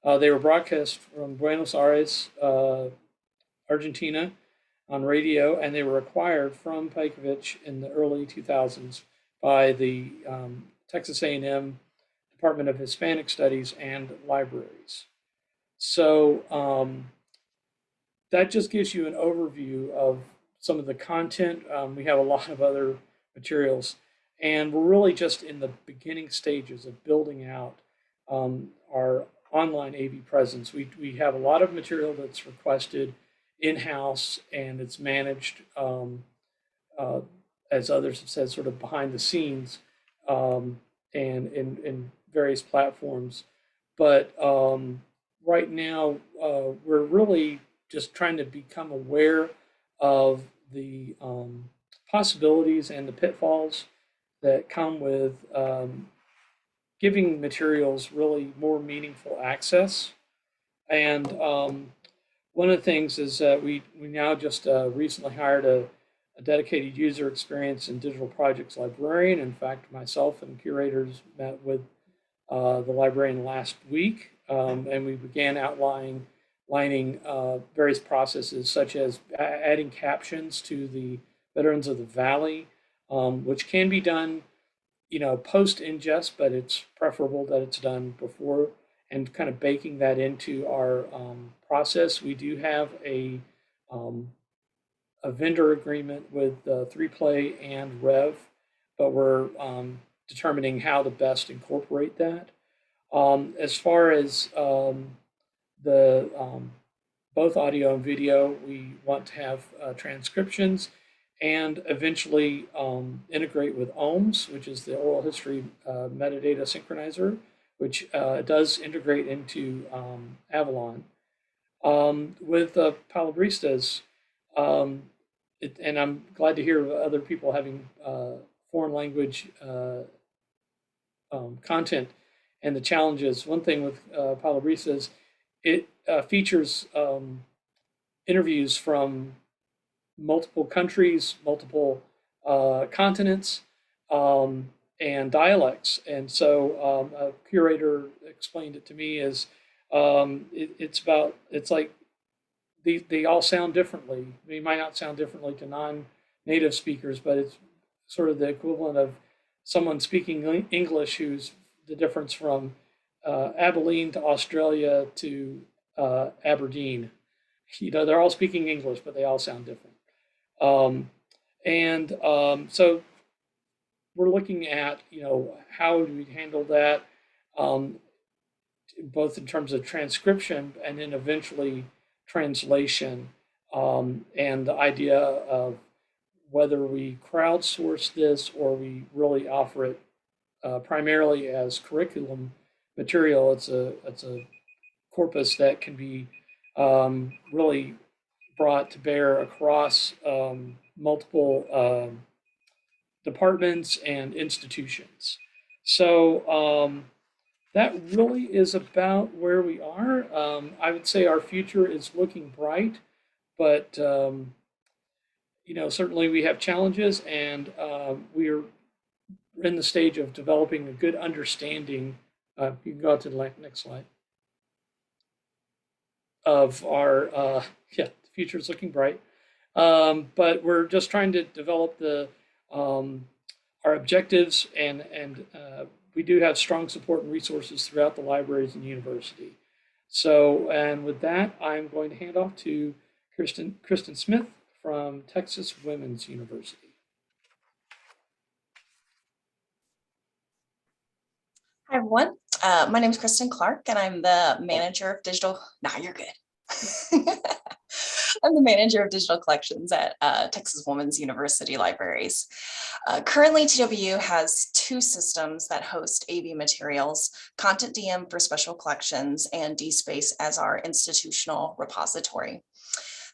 E: They were broadcast from Buenos Aires, Argentina, on radio, and they were acquired from Pejkovic in the early 2000s by the Texas A&M Department of Hispanic Studies and Libraries. So that just gives you an overview of some of the content. We have a lot of other materials, and we're really just in the beginning stages of building out our online AV presence. We have a lot of material that's requested in-house, and it's managed, as others have said, sort of behind the scenes, and in various platforms. But right now, we're really just trying to become aware of the possibilities and the pitfalls that come with giving materials really more meaningful access. And one of the things is that we now just recently hired a dedicated user experience and digital projects librarian. In fact, myself and curators met with the librarian last week, and we began outlining various processes, such as adding captions to the Veterans of the Valley, which can be done, post ingest, but it's preferable that it's done before, and kind of baking that into our process. We do have a vendor agreement with 3Play and Rev, but we're determining how to best incorporate that. As far as the both audio and video, we want to have transcriptions, and eventually integrate with OHMS, which is the oral history metadata synchronizer, which does integrate into Avalon. With Palabristas, and I'm glad to hear of other people having foreign language content and the challenges. One thing with Palabristas, it features interviews from multiple countries, multiple continents, and dialects. And so a curator explained it to me as it's like they all sound differently. They might not sound differently to non-native speakers, but it's sort of the equivalent of someone speaking English who's the difference from Abilene to Australia to Aberdeen. They're all speaking English, but they all sound different. So we're looking at, how do we handle that, both in terms of transcription and then eventually translation, and the idea of whether we crowdsource this or we really offer it primarily as curriculum material. It's a corpus that can be really brought to bear across multiple departments and institutions. So that really is about where we are. I would say our future is looking bright, but certainly we have challenges, and we are in the stage of developing a good understanding. You can go to the next slide. Of our, the future is looking bright, but we're just trying to develop our objectives, and we do have strong support and resources throughout the libraries and university. So, and with that, I'm going to hand off to Kristen Smith from Texas Women's University.
G: Hi, everyone. My name is Kristen Clark, and I'm the manager of digital. You're good. I'm the manager of digital collections at Texas Women's University Libraries. Currently, TWU has 2 systems that host AV materials, Content DM for special collections and DSpace as our institutional repository.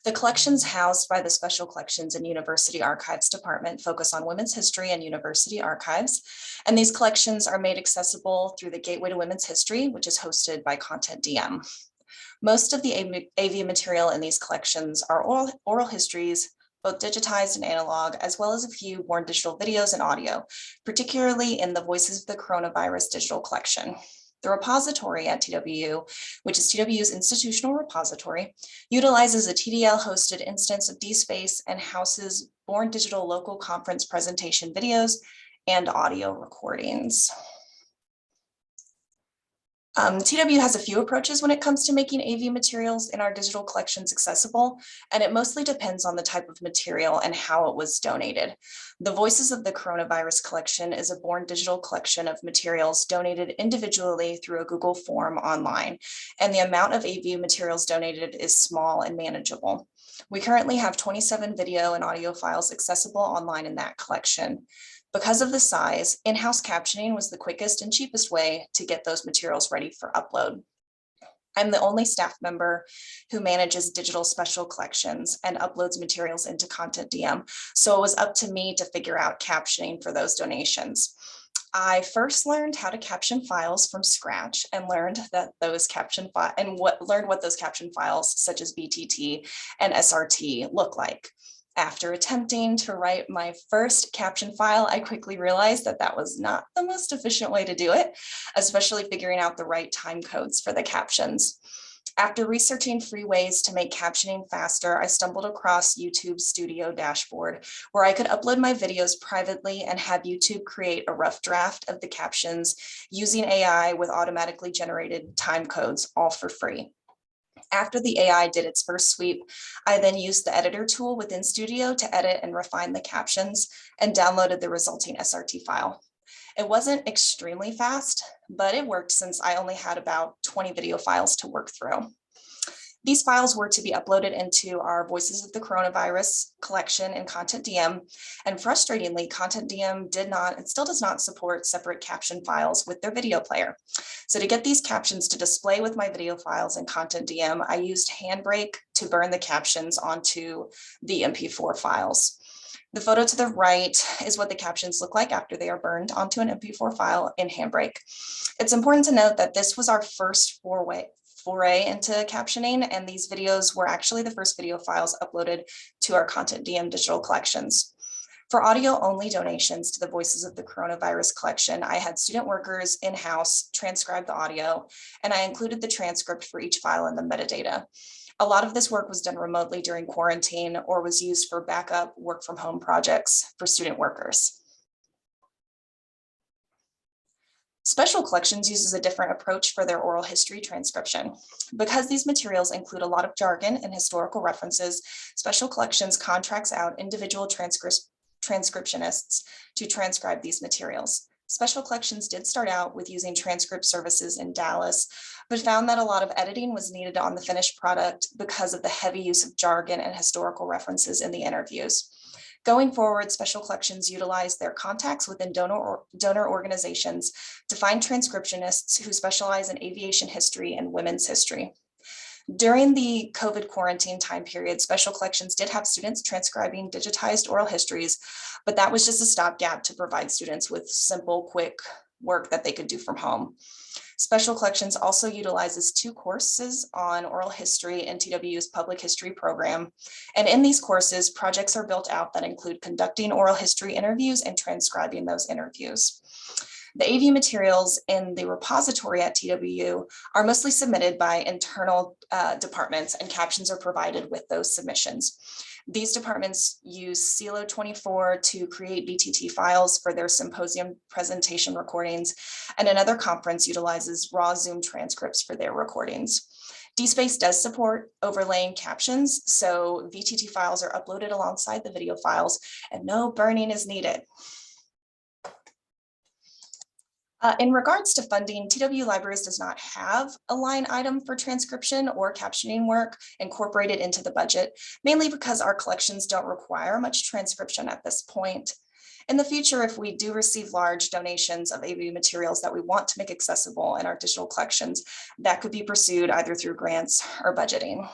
G: The collections housed by the Special Collections and University Archives Department focus on women's history and university archives, and these collections are made accessible through the Gateway to Women's History, which is hosted by Content DM. Most of the AV material in these collections are oral histories, both digitized and analog, as well as a few born digital videos and audio, particularly in the Voices of the Coronavirus digital collection. The repository at TWU, which is TWU's institutional repository, utilizes a TDL-hosted instance of DSpace and houses born digital local conference presentation videos and audio recordings. TW has a few approaches when it comes to making AV materials in our digital collections accessible, and it mostly depends on the type of material and how it was donated. The Voices of the Coronavirus Collection is a born digital collection of materials donated individually through a Google form online, and the amount of AV materials donated is small and manageable. We currently have 27 video and audio files accessible online in that collection. Because of the size, in-house captioning was the quickest and cheapest way to get those materials ready for upload. I'm the only staff member who manages digital special collections and uploads materials into Content DM, so it was up to me to figure out captioning for those donations. I first learned how to caption files from scratch and learned that those caption what those caption files such as BTT and SRT look like. After attempting to write my first caption file, I quickly realized that that was not the most efficient way to do it, especially figuring out the right time codes for the captions. After researching free ways to make captioning faster, I stumbled across YouTube Studio Dashboard, where I could upload my videos privately and have YouTube create a rough draft of the captions using AI with automatically generated time codes, all for free. After the AI did its first sweep, I then used the editor tool within Studio to edit and refine the captions and downloaded the resulting SRT file. It wasn't extremely fast, but it worked since I only had about 20 video files to work through. These files were to be uploaded into our Voices of the Coronavirus collection in Content DM, and frustratingly, Content DM did not and still does not support separate caption files with their video player. So to get these captions to display with my video files in Content DM, I used Handbrake to burn the captions onto the MP4 files. The photo to the right is what the captions look like after they are burned onto an MP4 file in Handbrake. It's important to note that this was our first foray into captioning, and these videos were actually the first video files uploaded to our Content DM digital collections. For audio only donations to the Voices of the Coronavirus collection, I had student workers in-house transcribe the audio, and I included the transcript for each file in the metadata. A lot of this work was done remotely during quarantine or was used for backup work from home projects for student workers. Special Collections uses a different approach for their oral history transcription. Because these materials include a lot of jargon and historical references, Special Collections contracts out individual transcriptionists to transcribe these materials. Special Collections did start out with using transcript services in Dallas, but found that a lot of editing was needed on the finished product because of the heavy use of jargon and historical references in the interviews. Going forward, Special Collections utilize their contacts within donor organizations to find transcriptionists who specialize in aviation history and women's history. During the COVID quarantine time period, Special Collections did have students transcribing digitized oral histories, but that was just a stopgap to provide students with simple, quick work that they could do from home. Special Collections also utilizes 2 courses on oral history in TWU's public history program. And in these courses, projects are built out that include conducting oral history interviews and transcribing those interviews. The AV materials in the repository at TWU are mostly submitted by internal departments, and captions are provided with those submissions. These departments use Silo 24 to create BTT files for their symposium presentation recordings, and another conference utilizes raw Zoom transcripts for their recordings. DSpace does support overlaying captions, so VTT files are uploaded alongside the video files and no burning is needed. In regards to funding, TW Libraries does not have a line item for transcription or captioning work incorporated into the budget, mainly because our collections don't require much transcription at this point. In the future, if we do receive large donations of AV materials that we want to make accessible in our digital collections, that could be pursued either through grants or budgeting.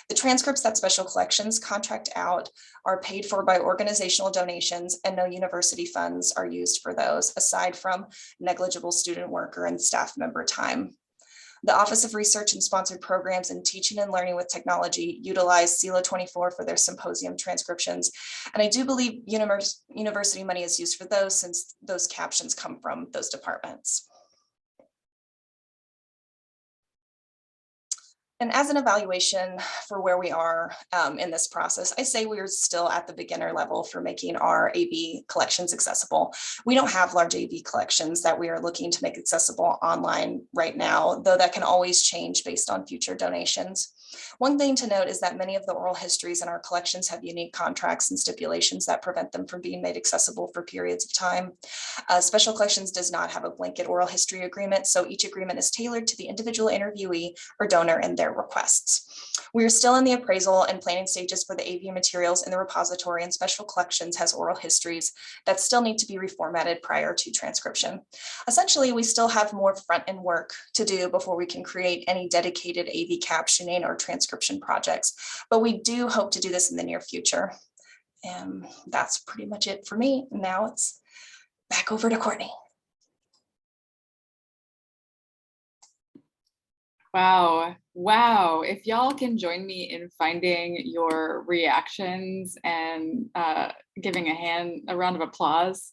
G: The transcripts that Special Collections contract out are paid for by organizational donations, and no university funds are used for those, aside from negligible student worker and staff member time. The Office of Research and Sponsored Programs in Teaching and Learning with Technology utilize Silo 24 for their symposium transcriptions, and I do believe university money is used for those since those captions come from those departments. And as an evaluation for where we are in this process, I say we're still at the beginner level for making our AV collections accessible. We don't have large AV collections that we are looking to make accessible online right now, though that can always change based on future donations. One thing to note is that many of the oral histories in our collections have unique contracts and stipulations that prevent them from being made accessible for periods of time. Special Collections does not have a blanket oral history agreement, so each agreement is tailored to the individual interviewee or donor and their requests. We are still in the appraisal and planning stages for the AV materials in the repository, and Special Collections has oral histories that still need to be reformatted prior to transcription. Essentially, we still have more front-end work to do before we can create any dedicated AV captioning or transcription projects, but we do hope to do this in the near future. And that's pretty much it for me. Now it's back over to Courtney.
A: Wow. Wow. If y'all can join me in finding your reactions and giving a round of applause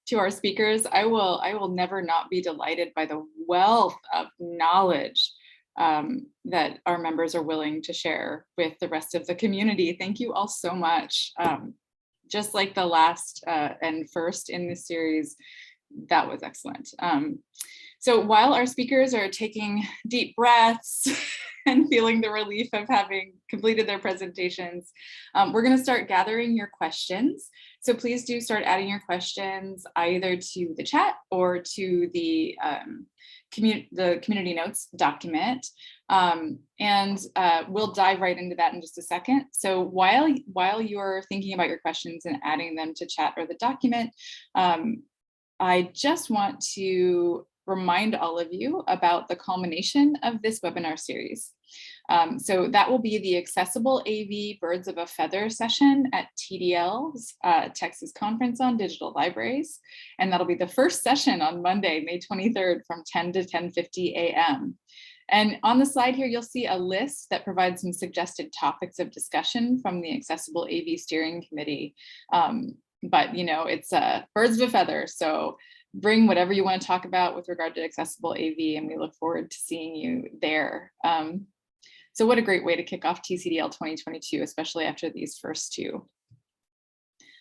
A: to our speakers, I will never not be delighted by the wealth of knowledge that our members are willing to share with the rest of the community. Thank you all so much. Just like the last and first in this series, that was excellent. So while our speakers are taking deep breaths and feeling the relief of having completed their presentations, we're going to start gathering your questions. So please do start adding your questions either to the chat or to the community notes document. And we'll dive right into that in just a second. So while you're thinking about your questions and adding them to chat or the document, I just want to remind all of you about the culmination of this webinar series. So that will be the Accessible AV Birds of a Feather session at TDL's Texas Conference on Digital Libraries. And that'll be the first session on Monday, May 23rd from 10 to 10:50 a.m. And on the slide here, you'll see a list that provides some suggested topics of discussion from the Accessible AV Steering Committee. But you know, it's birds of a feather. So bring whatever you want to talk about with regard to accessible AV, and we look forward to seeing you there. So what a great way to kick off TCDL 2022, especially after these first two.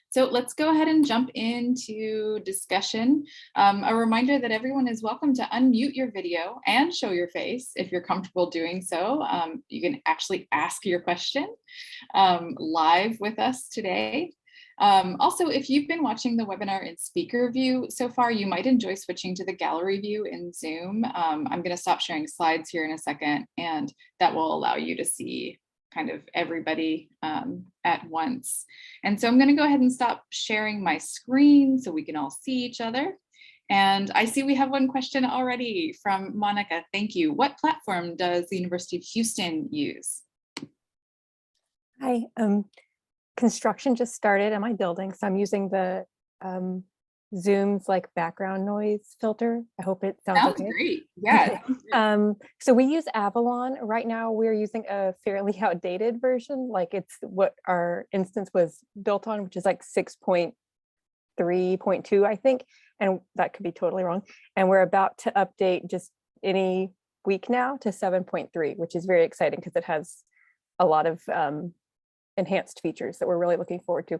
A: So let's go ahead and jump into discussion. A reminder that everyone is welcome to unmute your video and show your face if you're comfortable doing so. You can actually ask your question live with us today. Also, if you've been watching the webinar in speaker view so far, you might enjoy switching to the gallery view in Zoom. I'm going to stop sharing slides here in a second, and that will allow you to see kind of everybody at once. And so I'm going to go ahead and stop sharing my screen so we can all see each other. And I see we have one question already from Monica. Thank you. What platform does the University of Houston use?
B: Hi. Construction just started at my building, so I'm using the Zoom's like background noise filter. I hope it sounds okay.
A: Great. Yeah.
B: So we use Avalon. Right now we're using a fairly outdated version, like it's what our instance was built on, which is like 6.3.2, I think, and that could be totally wrong. And we're about to update just any week now to 7.3, which is very exciting because it has a lot of enhanced features that we're really looking forward to.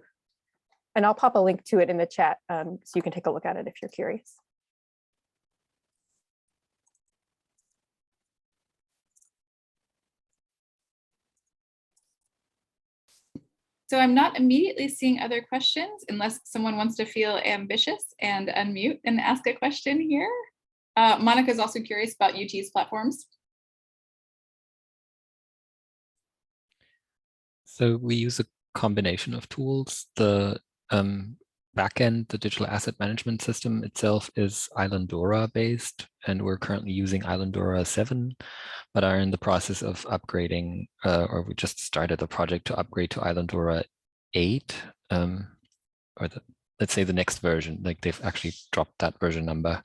B: And I'll pop a link to it in the chat so you can take a look at it if you're curious.
A: So I'm not immediately seeing other questions unless someone wants to feel ambitious and unmute and ask a question here. Monica's also curious about UT's platforms.
C: So we use a combination of tools. The backend, the digital asset management system itself is Islandora based, and we're currently using Islandora 7, but are in the process of upgrading, or we just started a project to upgrade to Islandora 8, or let's say the next version, like they've actually dropped that version number.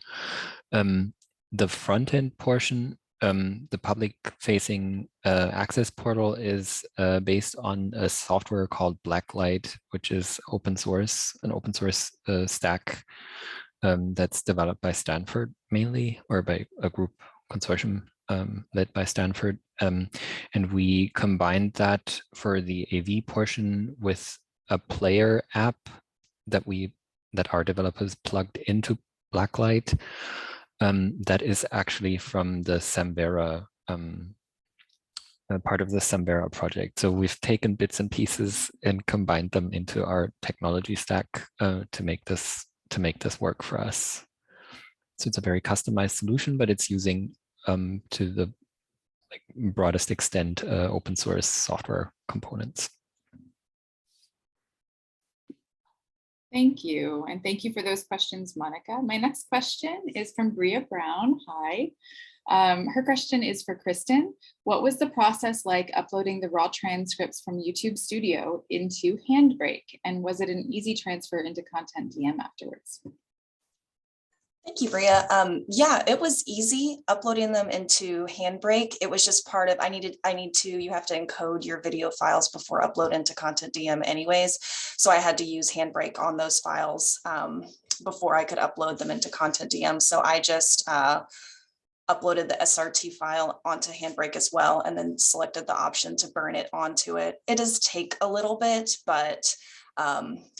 C: The front end portion, the public-facing access portal is based on a software called Blacklight, which is open source, an open source stack that's developed by Stanford mainly, or by a group consortium led by Stanford. And we combined that for the AV portion with a player app that our developers plugged into Blacklight. That is actually from the Samvera part of the Samvera project. So we've taken bits and pieces and combined them into our technology stack to make this work for us. So it's a very customized solution, but it's using to the broadest extent open source software components.
A: Thank you. And thank you for those questions, Monica. My next question is from Bria Brown. Hi. Her question is for Kristen. What was the process like uploading the raw transcripts from YouTube Studio into Handbrake? And was it an easy transfer into Content DM afterwards?
G: Thank you, Bria. Yeah, it was easy uploading them into Handbrake. It was just part of, you have to encode your video files before upload into Content DM anyways. So I had to use Handbrake on those files before I could upload them into Content DM. So I just uploaded the SRT file onto Handbrake as well, and then selected the option to burn it onto it. It does take a little bit, but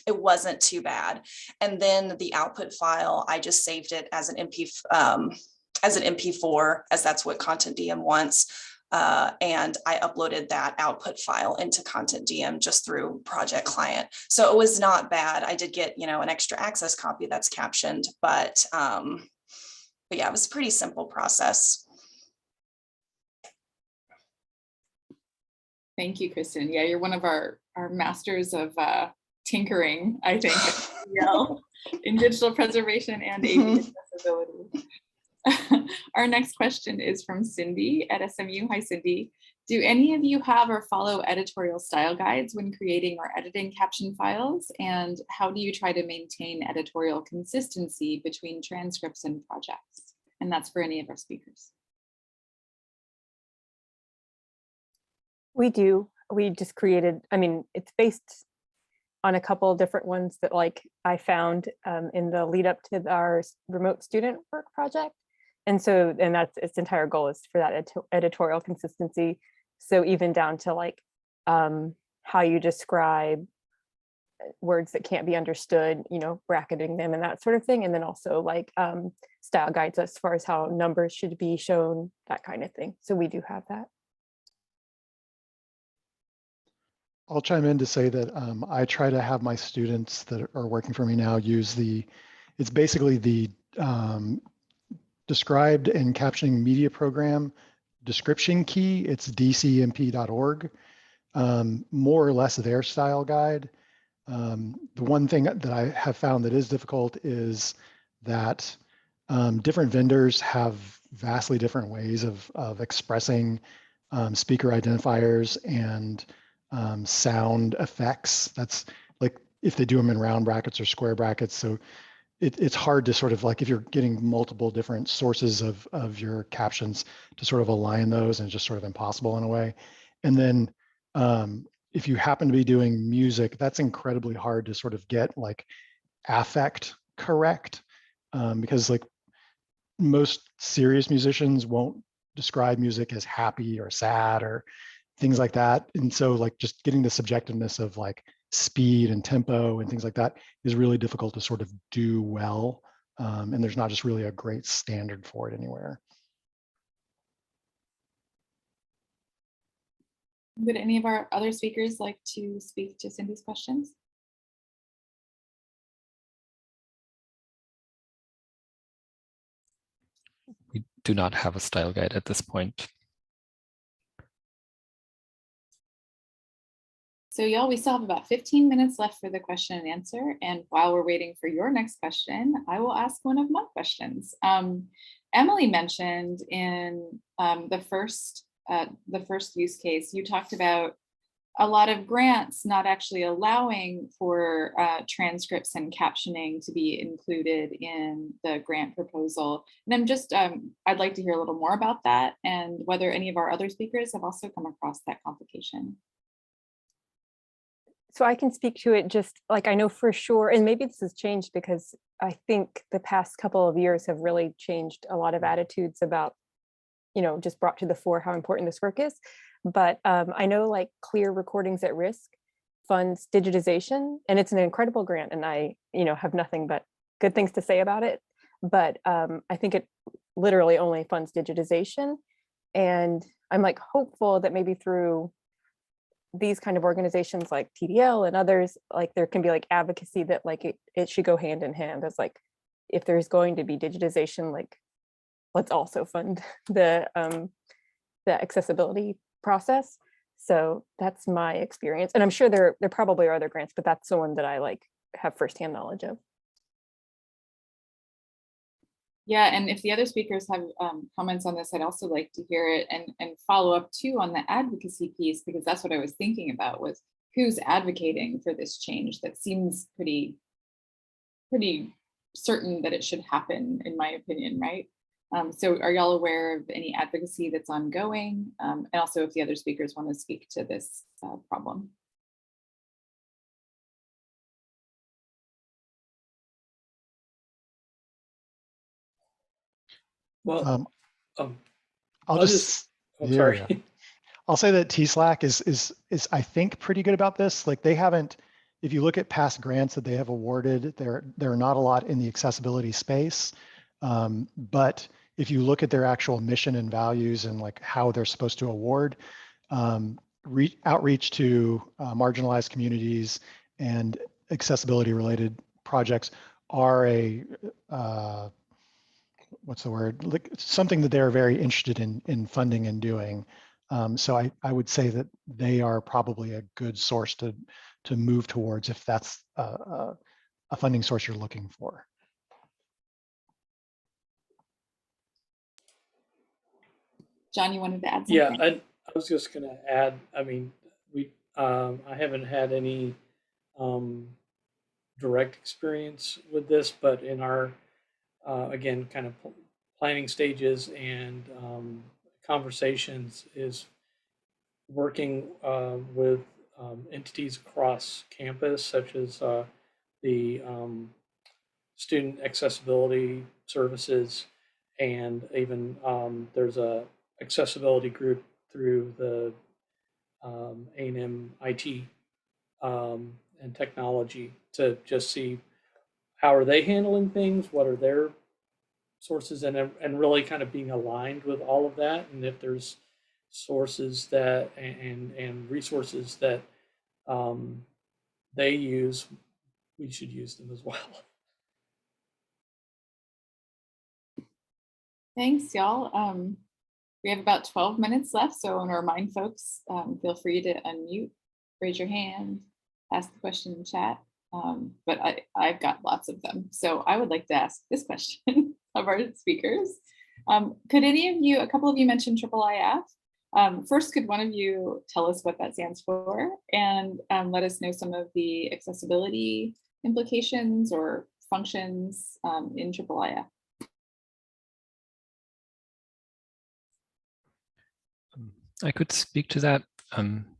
G: it wasn't too bad. And then the output file, I just saved it as an MP4, as that's what Content DM wants. And I uploaded that output file into Content DM just through Project Client. So it was not bad. I did get, an extra access copy that's captioned, but yeah, it was a pretty simple process.
A: Thank you, Kristen. Yeah, you're one of our masters of tinkering, I think, in digital preservation and AV accessibility. Our next question is from Cindy at SMU. Hi, Cindy. Do any of you have or follow editorial style guides when creating or editing caption files? And how do you try to maintain editorial consistency between transcripts and projects? And that's for any of our speakers.
B: We do. We just created, it's based on a couple of different ones that I found in the lead up to our remote student work project. And that's its entire goal, is for that editorial consistency. So even down to how you describe words that can't be understood, bracketing them and that sort of thing. And then also style guides as far as how numbers should be shown, that kind of thing. So we do have that.
D: I'll chime in to say that I try to have my students that are working for me now use it's basically the described and captioning media program description key. It's dcmp.org, more or less their style guide. The one thing that I have found that is difficult is that different vendors have vastly different ways of expressing speaker identifiers and sound effects. That's if they do them in round brackets or square brackets. So it's hard to sort of if you're getting multiple different sources of your captions to sort of align those, and it's just sort of impossible in a way. And then if you happen to be doing music, that's incredibly hard to sort of get affect correct, because most serious musicians won't describe music as happy or sad or things like that. And so just getting the subjectiveness of speed and tempo and things like that is really difficult to sort of do well. And there's not just really a great standard for it anywhere.
A: Would any of our other speakers like to speak to Cindy's questions?
C: We do not have a style guide at this point.
A: So y'all, we still have about 15 minutes left for the question and answer. And while we're waiting for your next question, I will ask one of my questions. Emily mentioned in the first use case, you talked about a lot of grants not actually allowing for transcripts and captioning to be included in the grant proposal. And I'm just, I'd like to hear a little more about that, and whether any of our other speakers have also come across that complication.
B: So I can speak to it, just I know for sure, and maybe this has changed because I think the past couple of years have really changed a lot of attitudes about just brought to the fore how important this work is. But I know like Clear Recordings at Risk funds digitization, and it's an incredible grant, and I have nothing but good things to say about it. But I think it literally only funds digitization, and I'm like hopeful that maybe through these kind of organizations like TDL and others, like there can be like advocacy that like it should go hand in hand, as like if there's going to be digitization, like let's also fund the accessibility process. So that's my experience, and I'm sure there probably are other grants, but that's the one that I like have firsthand knowledge of.
A: Yeah, and if the other speakers have comments on this, I'd also like to hear it and follow up too on the advocacy piece, because that's what I was thinking about, was who's advocating for this change that seems pretty certain that it should happen, in my opinion, right? So are y'all aware of any advocacy that's ongoing? And also if the other speakers want to speak to this problem.
E: Well,
D: I'll just
E: sorry.
D: I'll say that TSLAC is I think pretty good about this. Like they haven't, if you look at past grants that they have awarded, there are not a lot in the accessibility space. But if you look at their actual mission and values and like how they're supposed to award, outreach to marginalized communities and accessibility related projects are a what's the word? Like something that they're very interested in funding and doing. So I would say that they are probably a good source to move towards if that's a funding source you're looking for.
A: John, you wanted to add something?
E: Yeah, I was just going to add, I mean, I haven't had any direct experience with this, but in our, again, kind of planning stages and conversations is working with entities across campus, such as the student accessibility services, and even there's a accessibility group through the A&M IT and technology to just see how are they handling things, what are their sources, and really kind of being aligned with all of that, and if there's sources that and resources that they use, we should use them as well.
A: Thanks, y'all. We have about 12 minutes left, so I want to remind folks, feel free to unmute, raise your hand, ask the question in chat. But I've got lots of them. So I would like to ask this question of our speakers. Could any of you, a couple of you mentioned IIIF. First, could one of you tell us what that stands for, and let us know some of the accessibility implications or functions in IIIF?
C: I could speak to that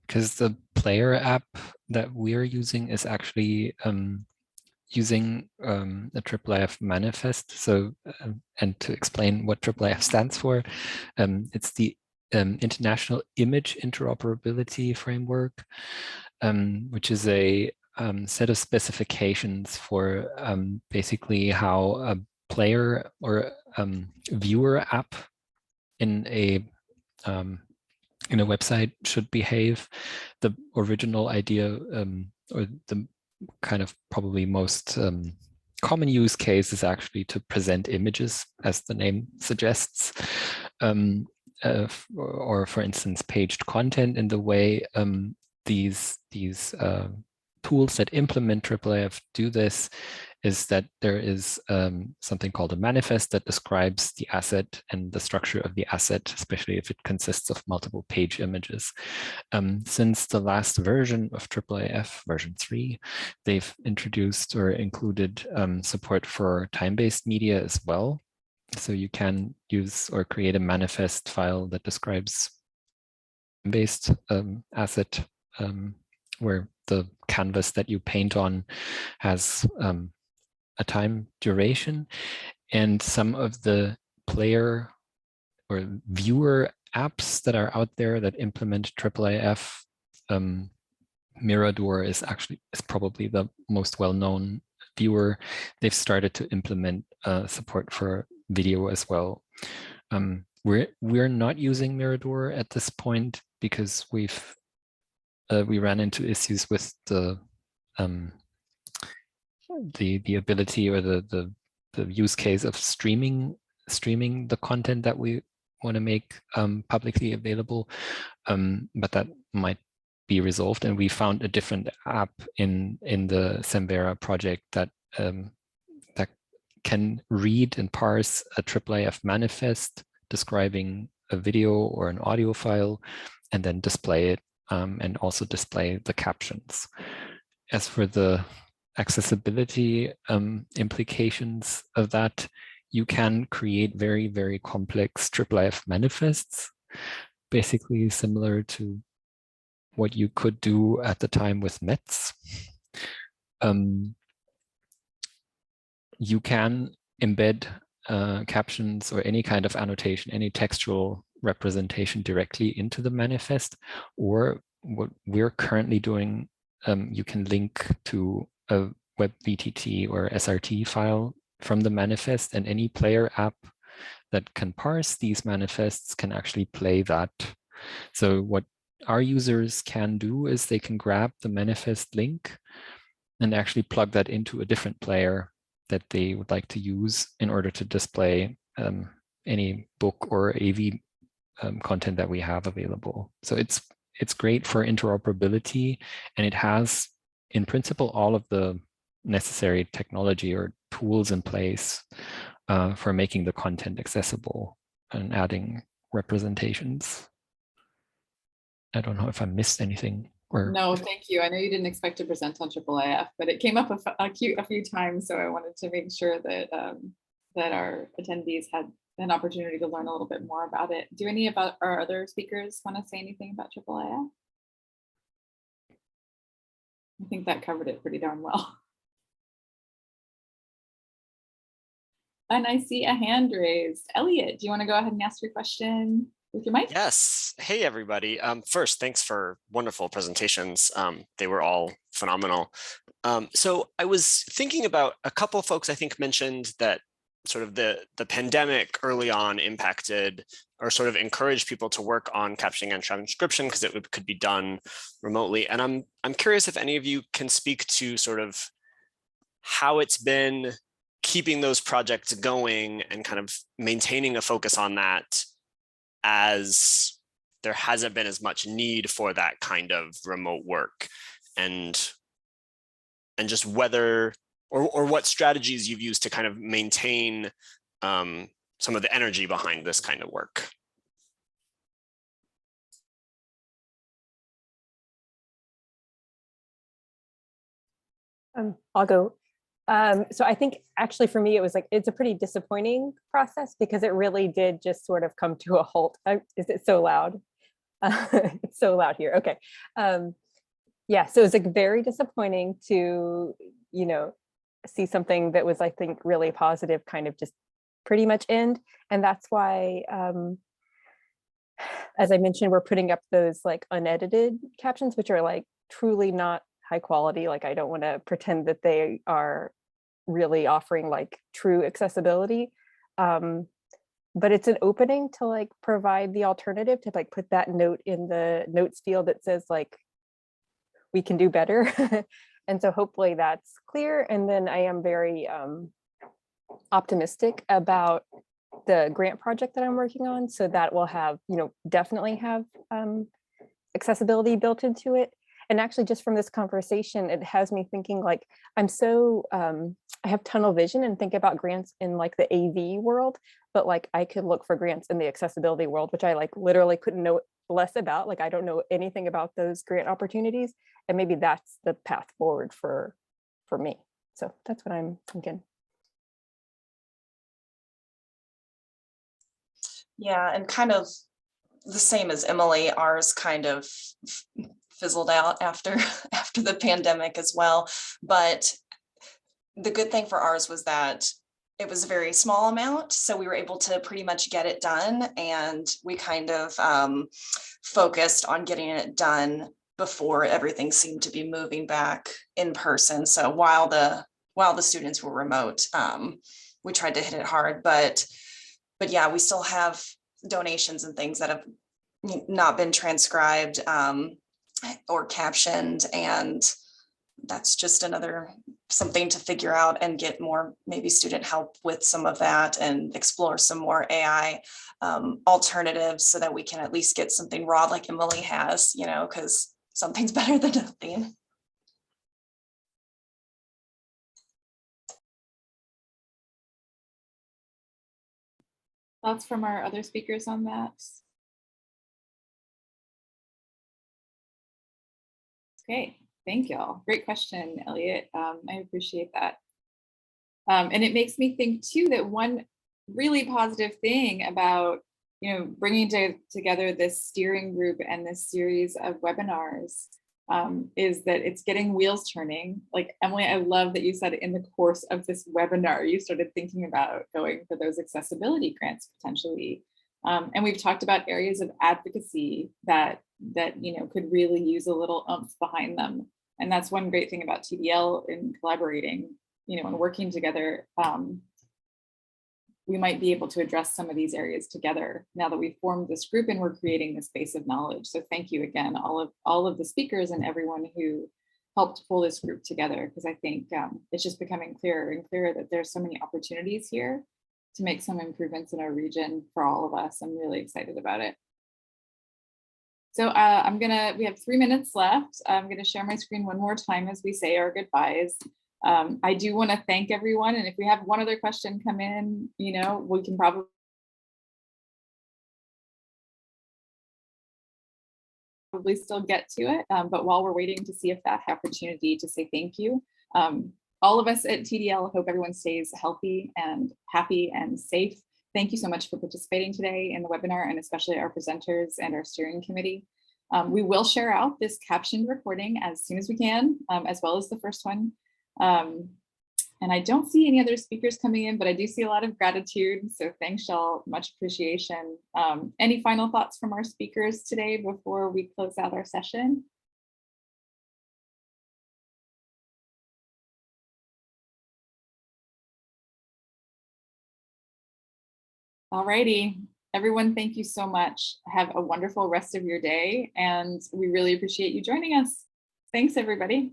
C: because the player app that we're using is actually using a IIIF manifest. So, and to explain what IIIF stands for, it's the International Image Interoperability Framework, which is a set of specifications for basically how a player or viewer app in a website should behave. The original idea, or the kind of probably most common use case, is actually to present images, as the name suggests, or for instance, paged content in the way these tools that implement IIIF do this, is that there is something called a manifest that describes the asset and the structure of the asset, especially if it consists of multiple page images. Since the last version of IIIF, version 3, they've introduced or included support for time-based media as well. So you can use or create a manifest file that describes time-based asset, where the canvas that you paint on has a time duration, and some of the player or viewer apps that are out there that implement AAAF. Mirador is probably the most well-known viewer. They've started to implement support for video as well. We're not using Mirador at this point because we ran into issues with the ability or the use case of streaming the content that we want to make publicly available, but that might be resolved, and we found a different app in the Samvera project that that can read and parse a AAAF manifest describing a video or an audio file, and then display it, and also display the captions. As for the accessibility implications of that, you can create very, very complex AAAF manifests, basically similar to what you could do at the time with METs. You can embed captions or any kind of annotation, any textual representation directly into the manifest, or what we're currently doing, you can link to a WebVTT or SRT file from the manifest, and any player app that can parse these manifests can actually play that. So what our users can do is they can grab the manifest link and actually plug that into a different player that they would like to use in order to display any book or AV content that we have available. So it's great for interoperability, and it has, in principle, all of the necessary technology or tools in place for making the content accessible and adding representations. I don't know if I missed anything. Or
A: No, thank you. I know you didn't expect to present on AAAF, but it came up a few times, so I wanted to make sure that that our attendees had an opportunity to learn a little bit more about it. Do any of our other speakers want to say anything about AAAF? I think that covered it pretty darn well. And I see a hand raised. Elliot, do you want to go ahead and ask your question with your mic?
H: Yes. Hey, everybody. First, thanks for wonderful presentations. They were all phenomenal. So I was thinking about a couple of folks I think mentioned that sort of the pandemic early on impacted or sort of encouraged people to work on captioning and transcription because it could be done remotely. And I'm curious if any of you can speak to sort of how it's been keeping those projects going and kind of maintaining a focus on that as there hasn't been as much need for that kind of remote work, and just whether or what strategies you've used to kind of maintain some of the energy behind this kind of work.
B: I'll go. So I think actually for me, it was like, it's a pretty disappointing process because it really did just sort of come to a halt. Is it so loud? It's so loud here. Okay. Yeah, so it was like very disappointing to, see something that was, I think, really positive kind of just pretty much end. And that's why, as I mentioned, we're putting up those like unedited captions, which are like truly not high quality. Like I don't want to pretend that they are really offering like true accessibility. But it's an opening to like provide the alternative, to like put that note in the notes field that says like, we can do better. And so hopefully that's clear. And then I am very optimistic about the grant project that I'm working on. So that will have, definitely have accessibility built into it. And actually just from this conversation, it has me thinking like, I'm so, I have tunnel vision and think about grants in like the AV world, but like I could look for grants in the accessibility world, which I like literally couldn't know less about. Like I don't know anything about those grant opportunities, and maybe that's the path forward for me. So that's what I'm thinking.
G: Yeah, and kind of the same as Emily, ours kind of fizzled out after the pandemic as well. But the good thing for ours was that it was a very small amount, so we were able to pretty much get it done, and we kind of focused on getting it done before everything seemed to be moving back in person. So while the students were remote, we tried to hit it hard, but yeah, we still have donations and things that have not been transcribed or captioned, and that's just another something to figure out and get more maybe student help with some of that and explore some more AI alternatives so that we can at least get something raw like Emily has, you know, because something's better than nothing.
A: Thoughts from our other speakers on that? Okay, thank y'all. Great question, Elliot. I appreciate that. And it makes me think too that one really positive thing about bringing together this steering group and this series of webinars is that it's getting wheels turning. Like Emily, I love that you said in the course of this webinar, you started thinking about going for those accessibility grants potentially. And we've talked about areas of advocacy that could really use a little oomph behind them. And that's one great thing about TDL in collaborating, and working together. We might be able to address some of these areas together now that we've formed this group and we're creating this base of knowledge. So thank you again, all of the speakers and everyone who helped pull this group together, because I think it's just becoming clearer and clearer that there's so many opportunities here to make some improvements in our region for all of us. I'm really excited about it. So we have 3 minutes left. I'm gonna share my screen one more time as we say our goodbyes. I do want to thank everyone, and if we have one other question come in, we can probably still get to it. But while we're waiting to see if that opportunity to say thank you, all of us at TDL hope everyone stays healthy and happy and safe. Thank you so much for participating today in the webinar, and especially our presenters and our steering committee. We will share out this captioned recording as soon as we can, as well as the first one. And I don't see any other speakers coming in, but I do see a lot of gratitude. So thanks y'all, much appreciation. Any final thoughts from our speakers today before we close out our session? Alrighty, everyone, thank you so much. Have a wonderful rest of your day, and we really appreciate you joining us. Thanks, everybody.